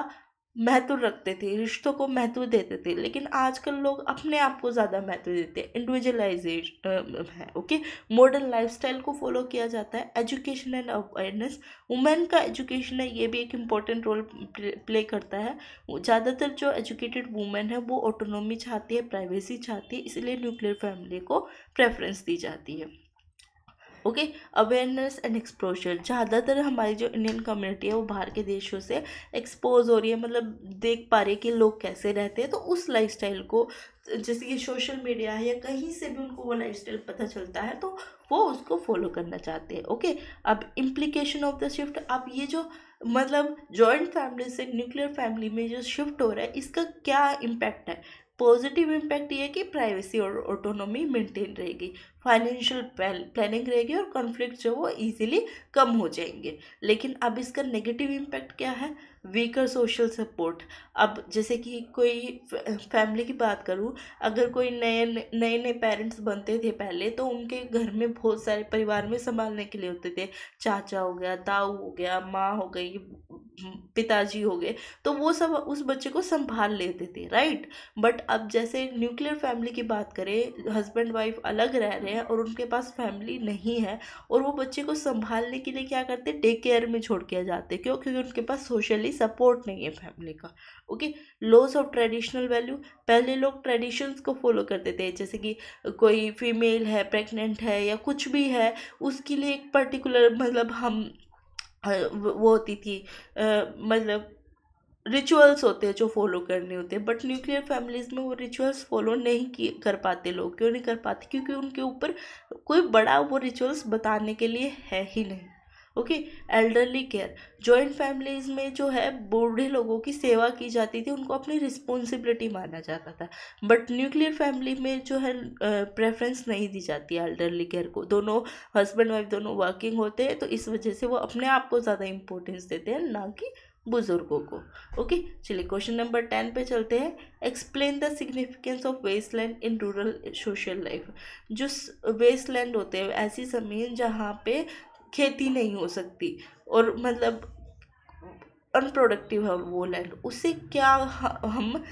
Speaker 1: महत्व रखते थे, रिश्तों को महत्व देते थे। लेकिन आजकल लोग अपने आप को ज़्यादा महत्व देते हैं, इंडिविजुअलाइजेशन है। ओके, मॉडर्न लाइफस्टाइल को फॉलो किया जाता है। एजुकेशन एंड अवेयरनेस, वुमेन का एजुकेशन है ये भी एक इम्पॉर्टेंट रोल प्ले करता है। ज़्यादातर जो एजुकेटेड वुमेन है वो ऑटोनॉमी चाहती है, प्राइवेसी चाहती है, इसलिए न्यूक्लियर फैमिली को प्रेफरेंस दी जाती है। ओके, अवेयरनेस एंड एक्सपोजर, ज़्यादातर हमारी जो इंडियन कम्युनिटी है वो बाहर के देशों से एक्सपोज हो रही है, मतलब देख पा रही है कि लोग कैसे रहते हैं, तो उस लाइफस्टाइल को, जैसे कि सोशल मीडिया है या कहीं से भी उनको वो लाइफस्टाइल पता चलता है तो वो उसको फॉलो करना चाहते हैं। ओके, अब इम्प्लीकेशन ऑफ द शिफ्ट, अब ये जो मतलब जॉइंट फैमिली से न्यूक्लियर फैमिली में जो शिफ्ट हो रहा है इसका क्या इम्पैक्ट है। पॉजिटिव इम्पैक्ट ये है कि प्राइवेसी और ऑटोनॉमी मेंटेन रहेगी। फाइनेंशियल प्लानिंग रहेगी और कॉन्फ्लिक्ट जो वो इजीली कम हो जाएंगे। लेकिन अब इसका नेगेटिव इम्पैक्ट क्या है? Weaker social support. अब जैसे कि कोई फैमिली की बात करूँ, अगर कोई नए नए पेरेंट्स बनते थे पहले, तो उनके घर में बहुत सारे परिवार में संभालने के लिए होते थे, चाचा हो गया, ताऊ हो गया, माँ हो गई, पिताजी हो गए, तो वो सब उस बच्चे को संभाल लेते थे, राइट। बट अब जैसे न्यूक्लियर फैमिली की बात करें, हस्बैंड वाइफ अलग रह रहे हैं और उनके पास फैमिली नहीं है, और वो बच्चे को संभालने के लिए क्या करते, डे केयर में छोड़ के जाते। क्यों? क्योंकि उनके पास सोशली सपोर्ट नहीं है फैमिली का। Okay. Loss of traditional value. पहले लोग ट्रेडिशंस को फॉलो करते थे, जैसे कि कोई फीमेल है, प्रेग्नेंट है या कुछ भी है, उसके लिए एक पर्टिकुलर मतलब हम वो होती थी, मतलब रिचुअल्स होते हैं जो फॉलो करने होते हैं। बट न्यूक्लियर फैमिलीज में वो रिचुअल्स फॉलो नहीं कर पाते लोग। क्यों नहीं कर पाते? क्योंकि उनके ऊपर कोई बड़ा वो रिचुअल्स बताने के लिए है ही नहीं। Okay. Elderly care. Joint families में जो है बूढ़े लोगों की सेवा की जाती थी, उनको अपनी रिस्पॉन्सिबिलिटी माना जाता था। बट न्यूक्लियर फैमिली में जो है प्रेफरेंस नहीं दी जाती है एल्डरली केयर को। दोनों हस्बैंड वाइफ दोनों वर्किंग होते हैं, तो इस वजह से वो अपने आप को ज़्यादा इंपॉर्टेंस देते हैं, ना कि बुजुर्गों को। ओके। चलिए क्वेश्चन नंबर 10 पे चलते हैं। Explain the significance of wasteland in rural social life. जो वेस्टलैंड होते हैं, ऐसी ज़मीन जहाँ पे खेती नहीं हो सकती और मतलब अनप्रोडक्टिव है वो लैंड, उससे क्या हम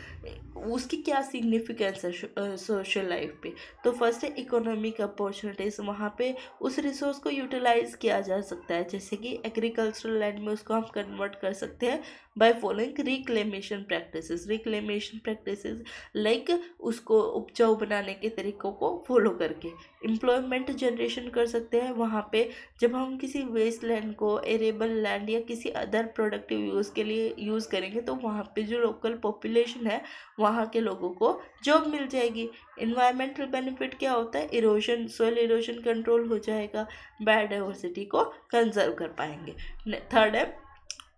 Speaker 1: उसकी क्या सिग्निफिकेंस है सोशल लाइफ पे? तो फर्स्ट है इकोनॉमिक अपॉर्चुनिटीज़। वहाँ पे उस रिसोर्स को यूटिलाइज किया जा सकता है, जैसे कि एग्रीकल्चरल लैंड में उसको हम कन्वर्ट कर सकते हैं by following reclamation practices. Reclamation practices like उसको उपजाऊ बनाने के तरीकों को फॉलो करके एम्प्लॉयमेंट जनरेशन कर सकते हैं वहाँ पे। जब हम किसी वेस्ट लैंड को एरेबल लैंड या किसी अदर प्रोडक्टिव यूज़ के लिए यूज़ करेंगे, तो वहाँ पे जो लोकल पॉपुलेशन है, वहाँ के लोगों को जॉब मिल जाएगी। इन्वायरमेंटल बेनिफिट क्या होता है? इरोजन, सोइल इरोजन कंट्रोल हो जाएगा, बायोडाइवर्सिटी को कंजर्व कर पाएंगे। थर्ड है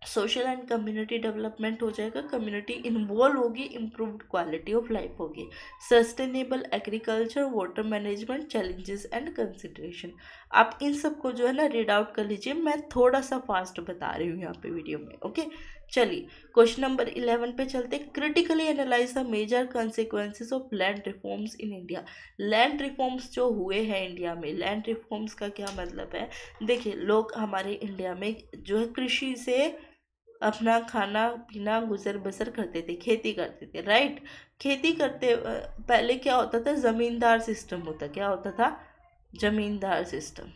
Speaker 1: सोशल एंड कम्युनिटी डेवलपमेंट हो जाएगा, कम्युनिटी इन्वॉल्व होगी, इम्प्रूव्ड क्वालिटी ऑफ लाइफ होगी। Sustainable agriculture, water management, challenges and consideration. आप इन सब को जो है ना रीड आउट कर लीजिए, मैं थोड़ा सा फास्ट बता रही हूँ यहाँ पे वीडियो में। ओके। चलिए क्वेश्चन नंबर 11 पे चलते। Critically analyse the major consequences of land reforms in India. Land reforms जो हुए हैं इंडिया में, लैंड रिफॉर्म्स का क्या मतलब है? देखिए, लोग हमारे इंडिया में जो है कृषि से अपना खाना पीना गुजर बसर करते थे, खेती करते थे, राइट। खेती करते पहले क्या होता था? जमींदार सिस्टम होता। क्या होता था? जमींदार सिस्टम।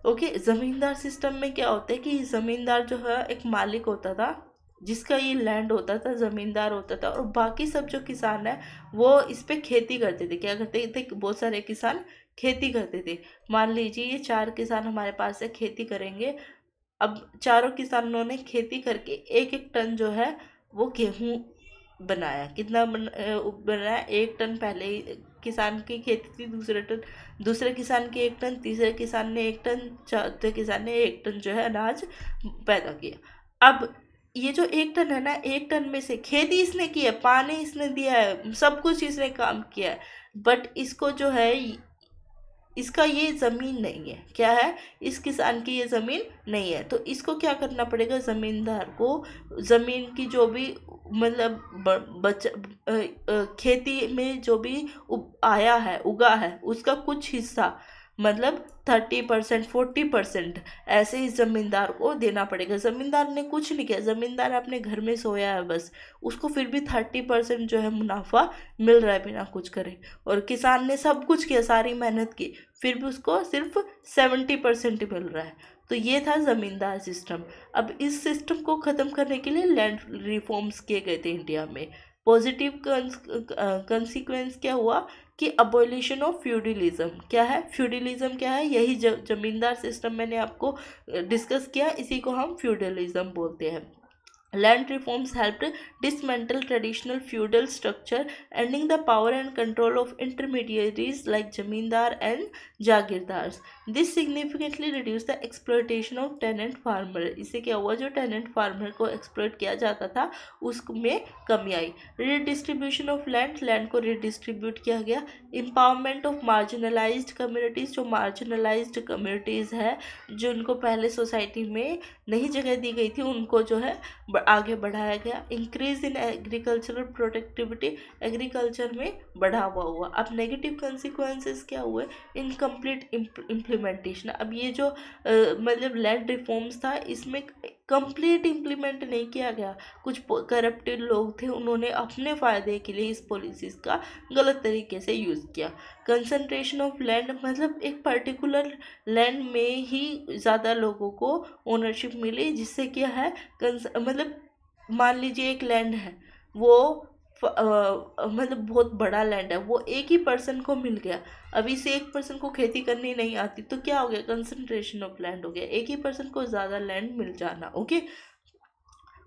Speaker 1: ओके। जमींदार सिस्टम में क्या होता है कि जमींदार जो है एक मालिक होता था, जिसका ये लैंड होता था, जमींदार होता था, और बाकी सब जो किसान है वो इस पे खेती करते थे। क्या करते थे? बहुत सारे किसान खेती करते थे। मान लीजिए ये 4 किसान हमारे पास है, खेती करेंगे। अब चारों किसानों ने खेती करके एक एक टन जो है वो गेहूं बनाया। कितना बनाया? 1 टन। पहले ही किसान की खेती थी, दूसरे किसान की 1 टन, तीसरे किसान ने 1 टन, चौथे किसान ने 1 टन जो है अनाज पैदा किया। अब ये जो 1 टन है ना, 1 टन में से खेती इसने की है, पानी इसने दिया है, सब कुछ इसने काम किया है, बट इसको जो है इसका ये ज़मीन नहीं है। क्या है? इस किसान की ये ज़मीन नहीं है, तो इसको क्या करना पड़ेगा? ज़मींदार को ज़मीन की जो भी मतलब खेती में जो भी आया है, उगा है, उसका कुछ हिस्सा, मतलब 30%, 40% ऐसे ही ज़मींदार को देना पड़ेगा। ज़मींदार ने कुछ नहीं किया, ज़मींदार अपने घर में सोया है बस, उसको फिर भी 30% जो है मुनाफा मिल रहा है बिना कुछ करे। और किसान ने सब कुछ किया, सारी मेहनत की, फिर भी उसको सिर्फ 70% मिल रहा है। तो ये था ज़मींदार सिस्टम। अब इस सिस्टम को ख़त्म करने के लिए लैंड रिफॉर्म्स किए गए थे इंडिया में। पॉजिटिव कंसिक्वेंस क्या हुआ कि अबॉलिशन ऑफ फ्यूडलिज्म। क्या है फ्यूडलिज्म? क्या है? यही जमींदार सिस्टम मैंने आपको डिस्कस किया, इसी को हम फ्यूडलिज्म बोलते हैं। Land reforms helped dismantle traditional feudal structure, ending the power and control of intermediaries like zamindar and jagirdars. This significantly reduced the exploitation of tenant farmer. इससे क्या हुआ, जो tenant farmer को exploit किया जाता था उसमें कमी आई. Redistribution of land को redistribute किया गया. Empowerment of marginalized communities, जो marginalized communities है जिनको पहले सोसाइटी में नहीं जगह दी गई थी उनको जो है आगे बढ़ाया गया. Increase in agricultural productivity, agriculture में बढ़ावा हुआ. अब नेगेटिव कंसिक्वेंसेस क्या हुए, इनकम्प्लीट इम्प्लीमेंटेशन. अब ये जो मतलब लैंड रिफॉर्म्स था इसमें कंप्लीट इम्प्लीमेंट नहीं किया गया. कुछ करप्टेड लोग थे, उन्होंने अपने फ़ायदे के लिए इस पॉलिसीज़ का गलत तरीके से यूज़ किया. कंसंट्रेशन ऑफ लैंड, मतलब एक पर्टिकुलर लैंड में ही ज़्यादा लोगों को ओनरशिप मिली, जिससे क्या है मतलब मान लीजिए एक लैंड है वो मतलब बहुत बड़ा लैंड है, वो एक ही पर्सन को मिल गया. अभी से एक पर्सन को खेती करनी नहीं आती तो क्या हो गया, कंसंट्रेशन ऑफ लैंड हो गया, एक ही पर्सन को ज़्यादा लैंड मिल जाना. Okay.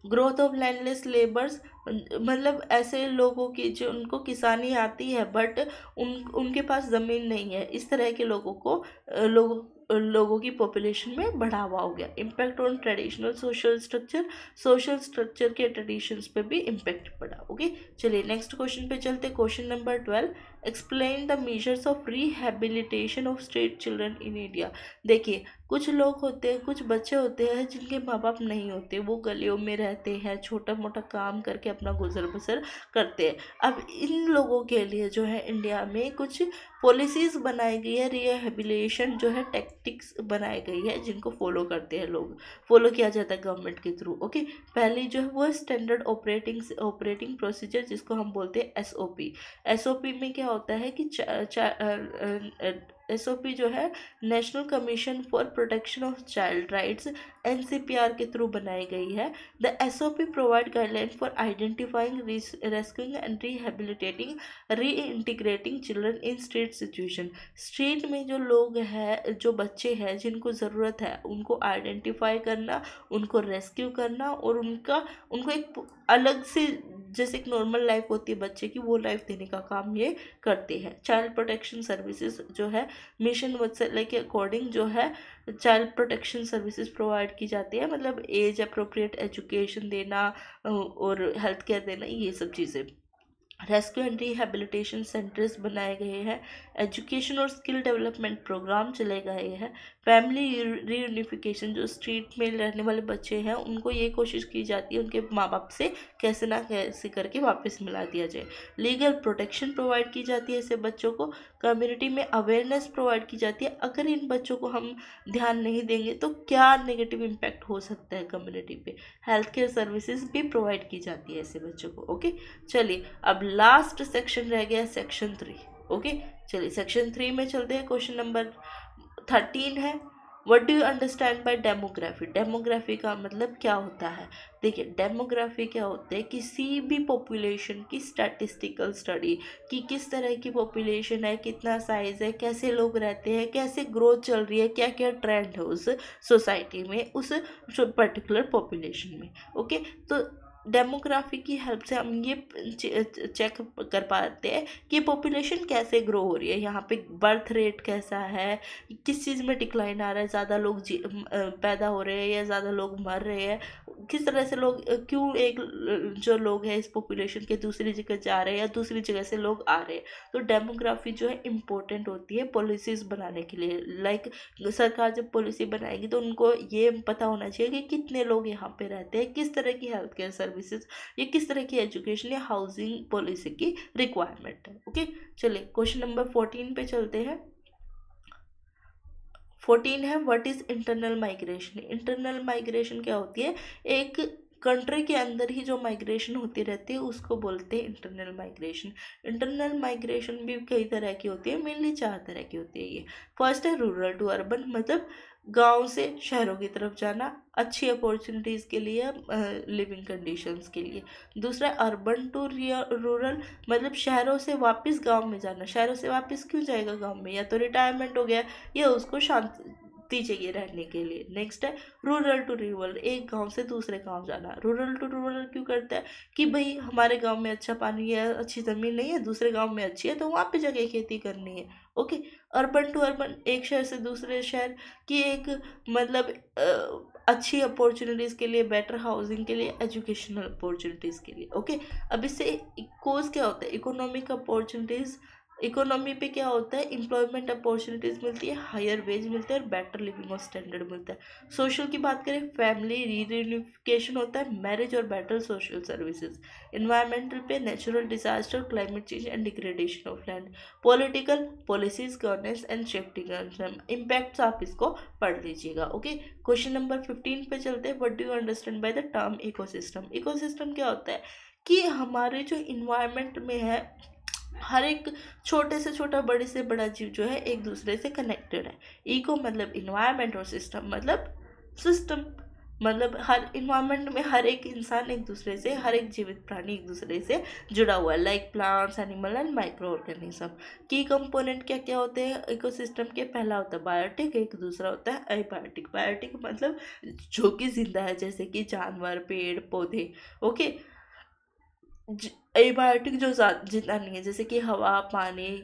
Speaker 1: Growth of landless labours, मतलब ऐसे लोगों की जो उनको किसानी आती है बट उनके पास ज़मीन नहीं है, इस तरह के लोगों को लोगों की पॉपुलेशन में बढ़ावा हो गया. Impact on traditional social structure के ट्रेडिशंस पे भी इम्पैक्ट पड़ा. ओके. चलिए नेक्स्ट क्वेश्चन पे चलते. Question number 12, explain the measures of rehabilitation of street children in India. देखिए, कुछ लोग होते हैं, कुछ बच्चे होते हैं जिनके माँ बाप नहीं होते, वो गलियों में रहते हैं, छोटा मोटा काम करके अपना गुजर बसर करते हैं. अब इन लोगों के लिए जो है इंडिया में कुछ पॉलिसीज़ बनाई गई है, रिहेबिलिटेशन जो है टैक्टिक्स बनाई गई है जिनको फॉलो करते हैं लोग, फॉलो किया जाता है गवर्नमेंट के थ्रू. ओके. पहली जो है वो स्टैंडर्ड ऑपरेटिंग प्रोसीजर जिसको हम बोलते हैं SOP. SOP में क्या होता है कि SOP जो है national commission for protection of child rights NCPR के थ्रू बनाई गई है. The SOP provide guideline for identifying, rescuing and rehabilitating, reintegrating children in street situation. Street में जो लोग हैं, जो बच्चे हैं जिनको ज़रूरत है, उनको आइडेंटिफाई करना, उनको रेस्क्यू करना और उनको एक अलग से, जैसे एक नॉर्मल लाइफ होती है बच्चे की, वो लाइफ देने का काम ये करते हैं. चाइल्ड प्रोटेक्शन सर्विसेज जो है मिशन वत्सल्य के अकॉर्डिंग जो है चाइल्ड प्रोटेक्शन सर्विसेज प्रोवाइड की जाती है, मतलब एज अप्रोप्रिएट एजुकेशन देना और हेल्थ केयर देना, ये सब चीज़ें. रेस्क्यू एंड रिहेबिलिटेशन सेंटर्स बनाए गए हैं. एजुकेशन और स्किल डेवलपमेंट प्रोग्राम चले गए हैं. फैमिली रीयूनिफिकेशन, जो स्ट्रीट में रहने वाले बच्चे हैं उनको ये कोशिश की जाती है उनके माँ बाप से कैसे ना कैसे करके वापस मिला दिया जाए. लीगल प्रोटेक्शन प्रोवाइड की जाती है ऐसे बच्चों को. कम्युनिटी में अवेयरनेस प्रोवाइड की जाती है. अगर इन बच्चों को हम ध्यान नहीं देंगे तो क्या नेगेटिव इम्पैक्ट हो सकता है कम्युनिटी पे. हेल्थ केयर सर्विसेज भी प्रोवाइड की जाती है ऐसे बच्चों को. ओके. चलिए अब लास्ट सेक्शन रह गया सेक्शन 3. ओके. चलिए सेक्शन 3 में चलते हैं. क्वेश्चन नंबर 13 है, what do you understand by demography. Demography का मतलब क्या होता है. देखिए, डेमोग्राफी क्या होता है, किसी भी पॉपुलेशन की स्टैटिस्टिकल स्टडी कि किस तरह की पॉपुलेशन है, कितना साइज है, कैसे लोग रहते हैं, कैसे ग्रोथ चल रही है, क्या क्या ट्रेंड है उस सोसाइटी में, उस पर्टिकुलर पॉपुलेशन में. ओके. तो डेमोग्राफी की हेल्प से हम ये चेक कर पाते हैं कि पॉपुलेशन कैसे ग्रो हो रही है, यहाँ पे बर्थ रेट कैसा है, किस चीज़ में डिक्लाइन आ रहा है, ज़्यादा लोग पैदा हो रहे हैं या ज़्यादा लोग मर रहे हैं, किस तरह से लोग, क्यों एक जो लोग हैं इस पॉपुलेशन के दूसरी जगह जा रहे हैं या दूसरी जगह से लोग आ रहे हैं. तो डेमोग्राफी जो है इम्पोर्टेंट होती है पॉलिसीज़ बनाने के लिए. लाइक सरकार जब पॉलिसी बनाएगी तो उनको ये पता होना चाहिए कि कितने लोग यहाँ पे रहते हैं, किस तरह की हेल्थ केयर सर्विसेज या किस तरह की एजुकेशन या हाउसिंग पॉलिसी की रिक्वायरमेंट है. ओके. चलिए क्वेश्चन नंबर 14 पे चलते हैं. 14 है, what is internal migration. Internal migration क्या होती है, एक कंट्री के अंदर ही जो माइग्रेशन होती रहती है उसको बोलते हैं इंटरनल माइग्रेशन. इंटरनल माइग्रेशन भी कई तरह की होती है, मेनली 4 तरह की होती है ये. फर्स्ट है रूरल टू अर्बन, मतलब गांव से शहरों की तरफ जाना अच्छी अपॉर्चुनिटीज़ के लिए, लिविंग कंडीशंस के लिए. दूसरा अर्बन टू रूरल, मतलब शहरों से वापस गांव में जाना. शहरों से वापस क्यों जाएगा गांव में, या तो रिटायरमेंट हो गया या उसको शांत चाहिए रहने के लिए। नेक्स्ट है रूरल टू रूरल, एक गांव से दूसरे गांव जाना। रूरल टू रूरल क्यों करता है कि भाई हमारे गांव में अच्छा पानी है, अच्छी ज़मीन नहीं है, दूसरे गांव में अच्छी है, तो वहाँ पे जाके खेती करनी है। ओके। अर्बन टू अर्बन, एक शहर से दूसरे शहर की एक मतलब अच्छी अपॉर्चुनिटीज़ के लिए, बेटर हाउसिंग के लिए, एजुकेशनल अपॉर्चुनिटीज़ के लिए। ओके। अब इससे कोज क्या होता है, इकोनॉमिक अपॉर्चुनिटीज़। इकोनॉमी पे क्या होता है, एम्प्लॉयमेंट अपॉर्चुनिटीज़ मिलती है, हायर वेज मिलते हैं और बेटर लिविंग और स्टैंडर्ड मिलता है। सोशल की बात करें, फैमिली रीयूनिफिकेशन होता है, मैरिज और बेटर सोशल सर्विसेज। इन्वायरमेंटल पे natural disaster, climate change and degradation of land. Political, policies, governance and safety impacts आप इसको पढ़ लीजिएगा। ओके। क्वेश्चन नंबर 15 पे चलते हैं। What do you understand by the term ecosystem. Ecosystem क्या होता है कि हमारे जो इन्वायरमेंट में है, हर एक छोटे से छोटा, बड़े से बड़ा जीव जो है एक दूसरे से कनेक्टेड है। इको मतलब इन्वायरमेंट और सिस्टम मतलब सिस्टम। मतलब हर इन्वायरमेंट में हर एक इंसान एक दूसरे से, हर एक जीवित प्राणी एक दूसरे से जुड़ा हुआ है, like plants, animal and micro organism. की कंपोनेंट क्या क्या होते हैं इकोसिस्टम के? पहला होता है बायोटिक, एक दूसरा होता है अबायोटिक। बायोटिक मतलब जो कि जिंदा है, जैसे कि जानवर, पेड़ पौधे। ओके। एबायोटिक जो जिंदा नहीं है, जैसे कि हवा, पानी,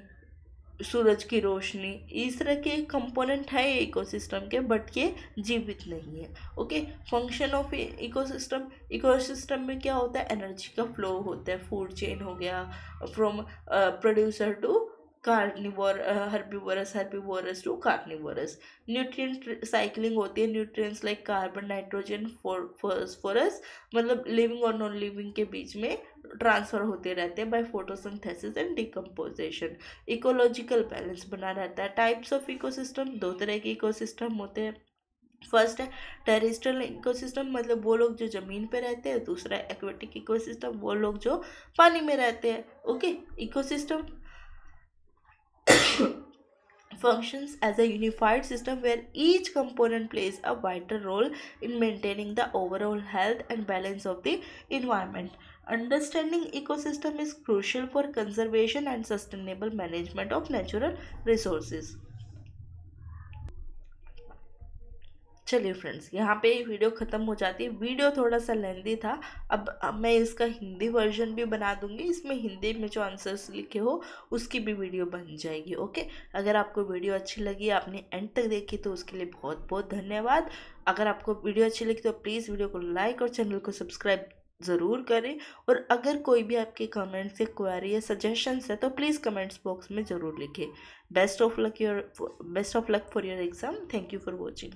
Speaker 1: सूरज की रोशनी, इस तरह के कंपोनेंट है इकोसिस्टम के, बट ये जीवित नहीं है। Okay. Function of ecosystem, ecosystem में क्या होता है, एनर्जी का फ्लो होता है, फूड चेन हो गया, from producer to carnivore, herbivorous to carnivorous. Nutrient cycling होती है, nutrients like carbon, nitrogen, phosphorus, मतलब लिविंग और नॉन लिविंग के बीच में ट्रांसफर होते रहते हैं by photosynthesis and decomposition. Ecological balance बना रहता है। टाइप्स ऑफ इकोसिस्टम, दो तरह के इकोसिस्टम होते हैं। फर्स्ट है टेरेस्ट्रियल इकोसिस्टम, मतलब वो लोग जो ज़मीन पे रहते हैं। दूसरा है एक्वेटिक इकोसिस्टम, वो लोग जो पानी में रहते हैं। Okay. Ecosystem functions as a unified system where each component plays a vital role in maintaining the overall health and balance of the environment. Understanding ecosystem is crucial for conservation and sustainable management of natural resources. चलिए फ्रेंड्स, यहाँ पे वीडियो ख़त्म हो जाती है। वीडियो थोड़ा सा लेंदी था। अब मैं इसका हिंदी वर्जन भी बना दूँगी, इसमें हिंदी में जो आंसर्स लिखे हो उसकी भी वीडियो बन जाएगी। ओके। अगर आपको वीडियो अच्छी लगी, आपने एंड तक देखी, तो उसके लिए बहुत बहुत धन्यवाद। अगर आपको वीडियो अच्छी लगी तो प्लीज़ वीडियो को लाइक और चैनल को सब्सक्राइब ज़रूर करें। और अगर कोई भी आपके कमेंट्स या क्वेरी या सजेशंस है तो प्लीज़ कमेंट्स बॉक्स में ज़रूर लिखें। Best of luck for your exam. Thank you for watching.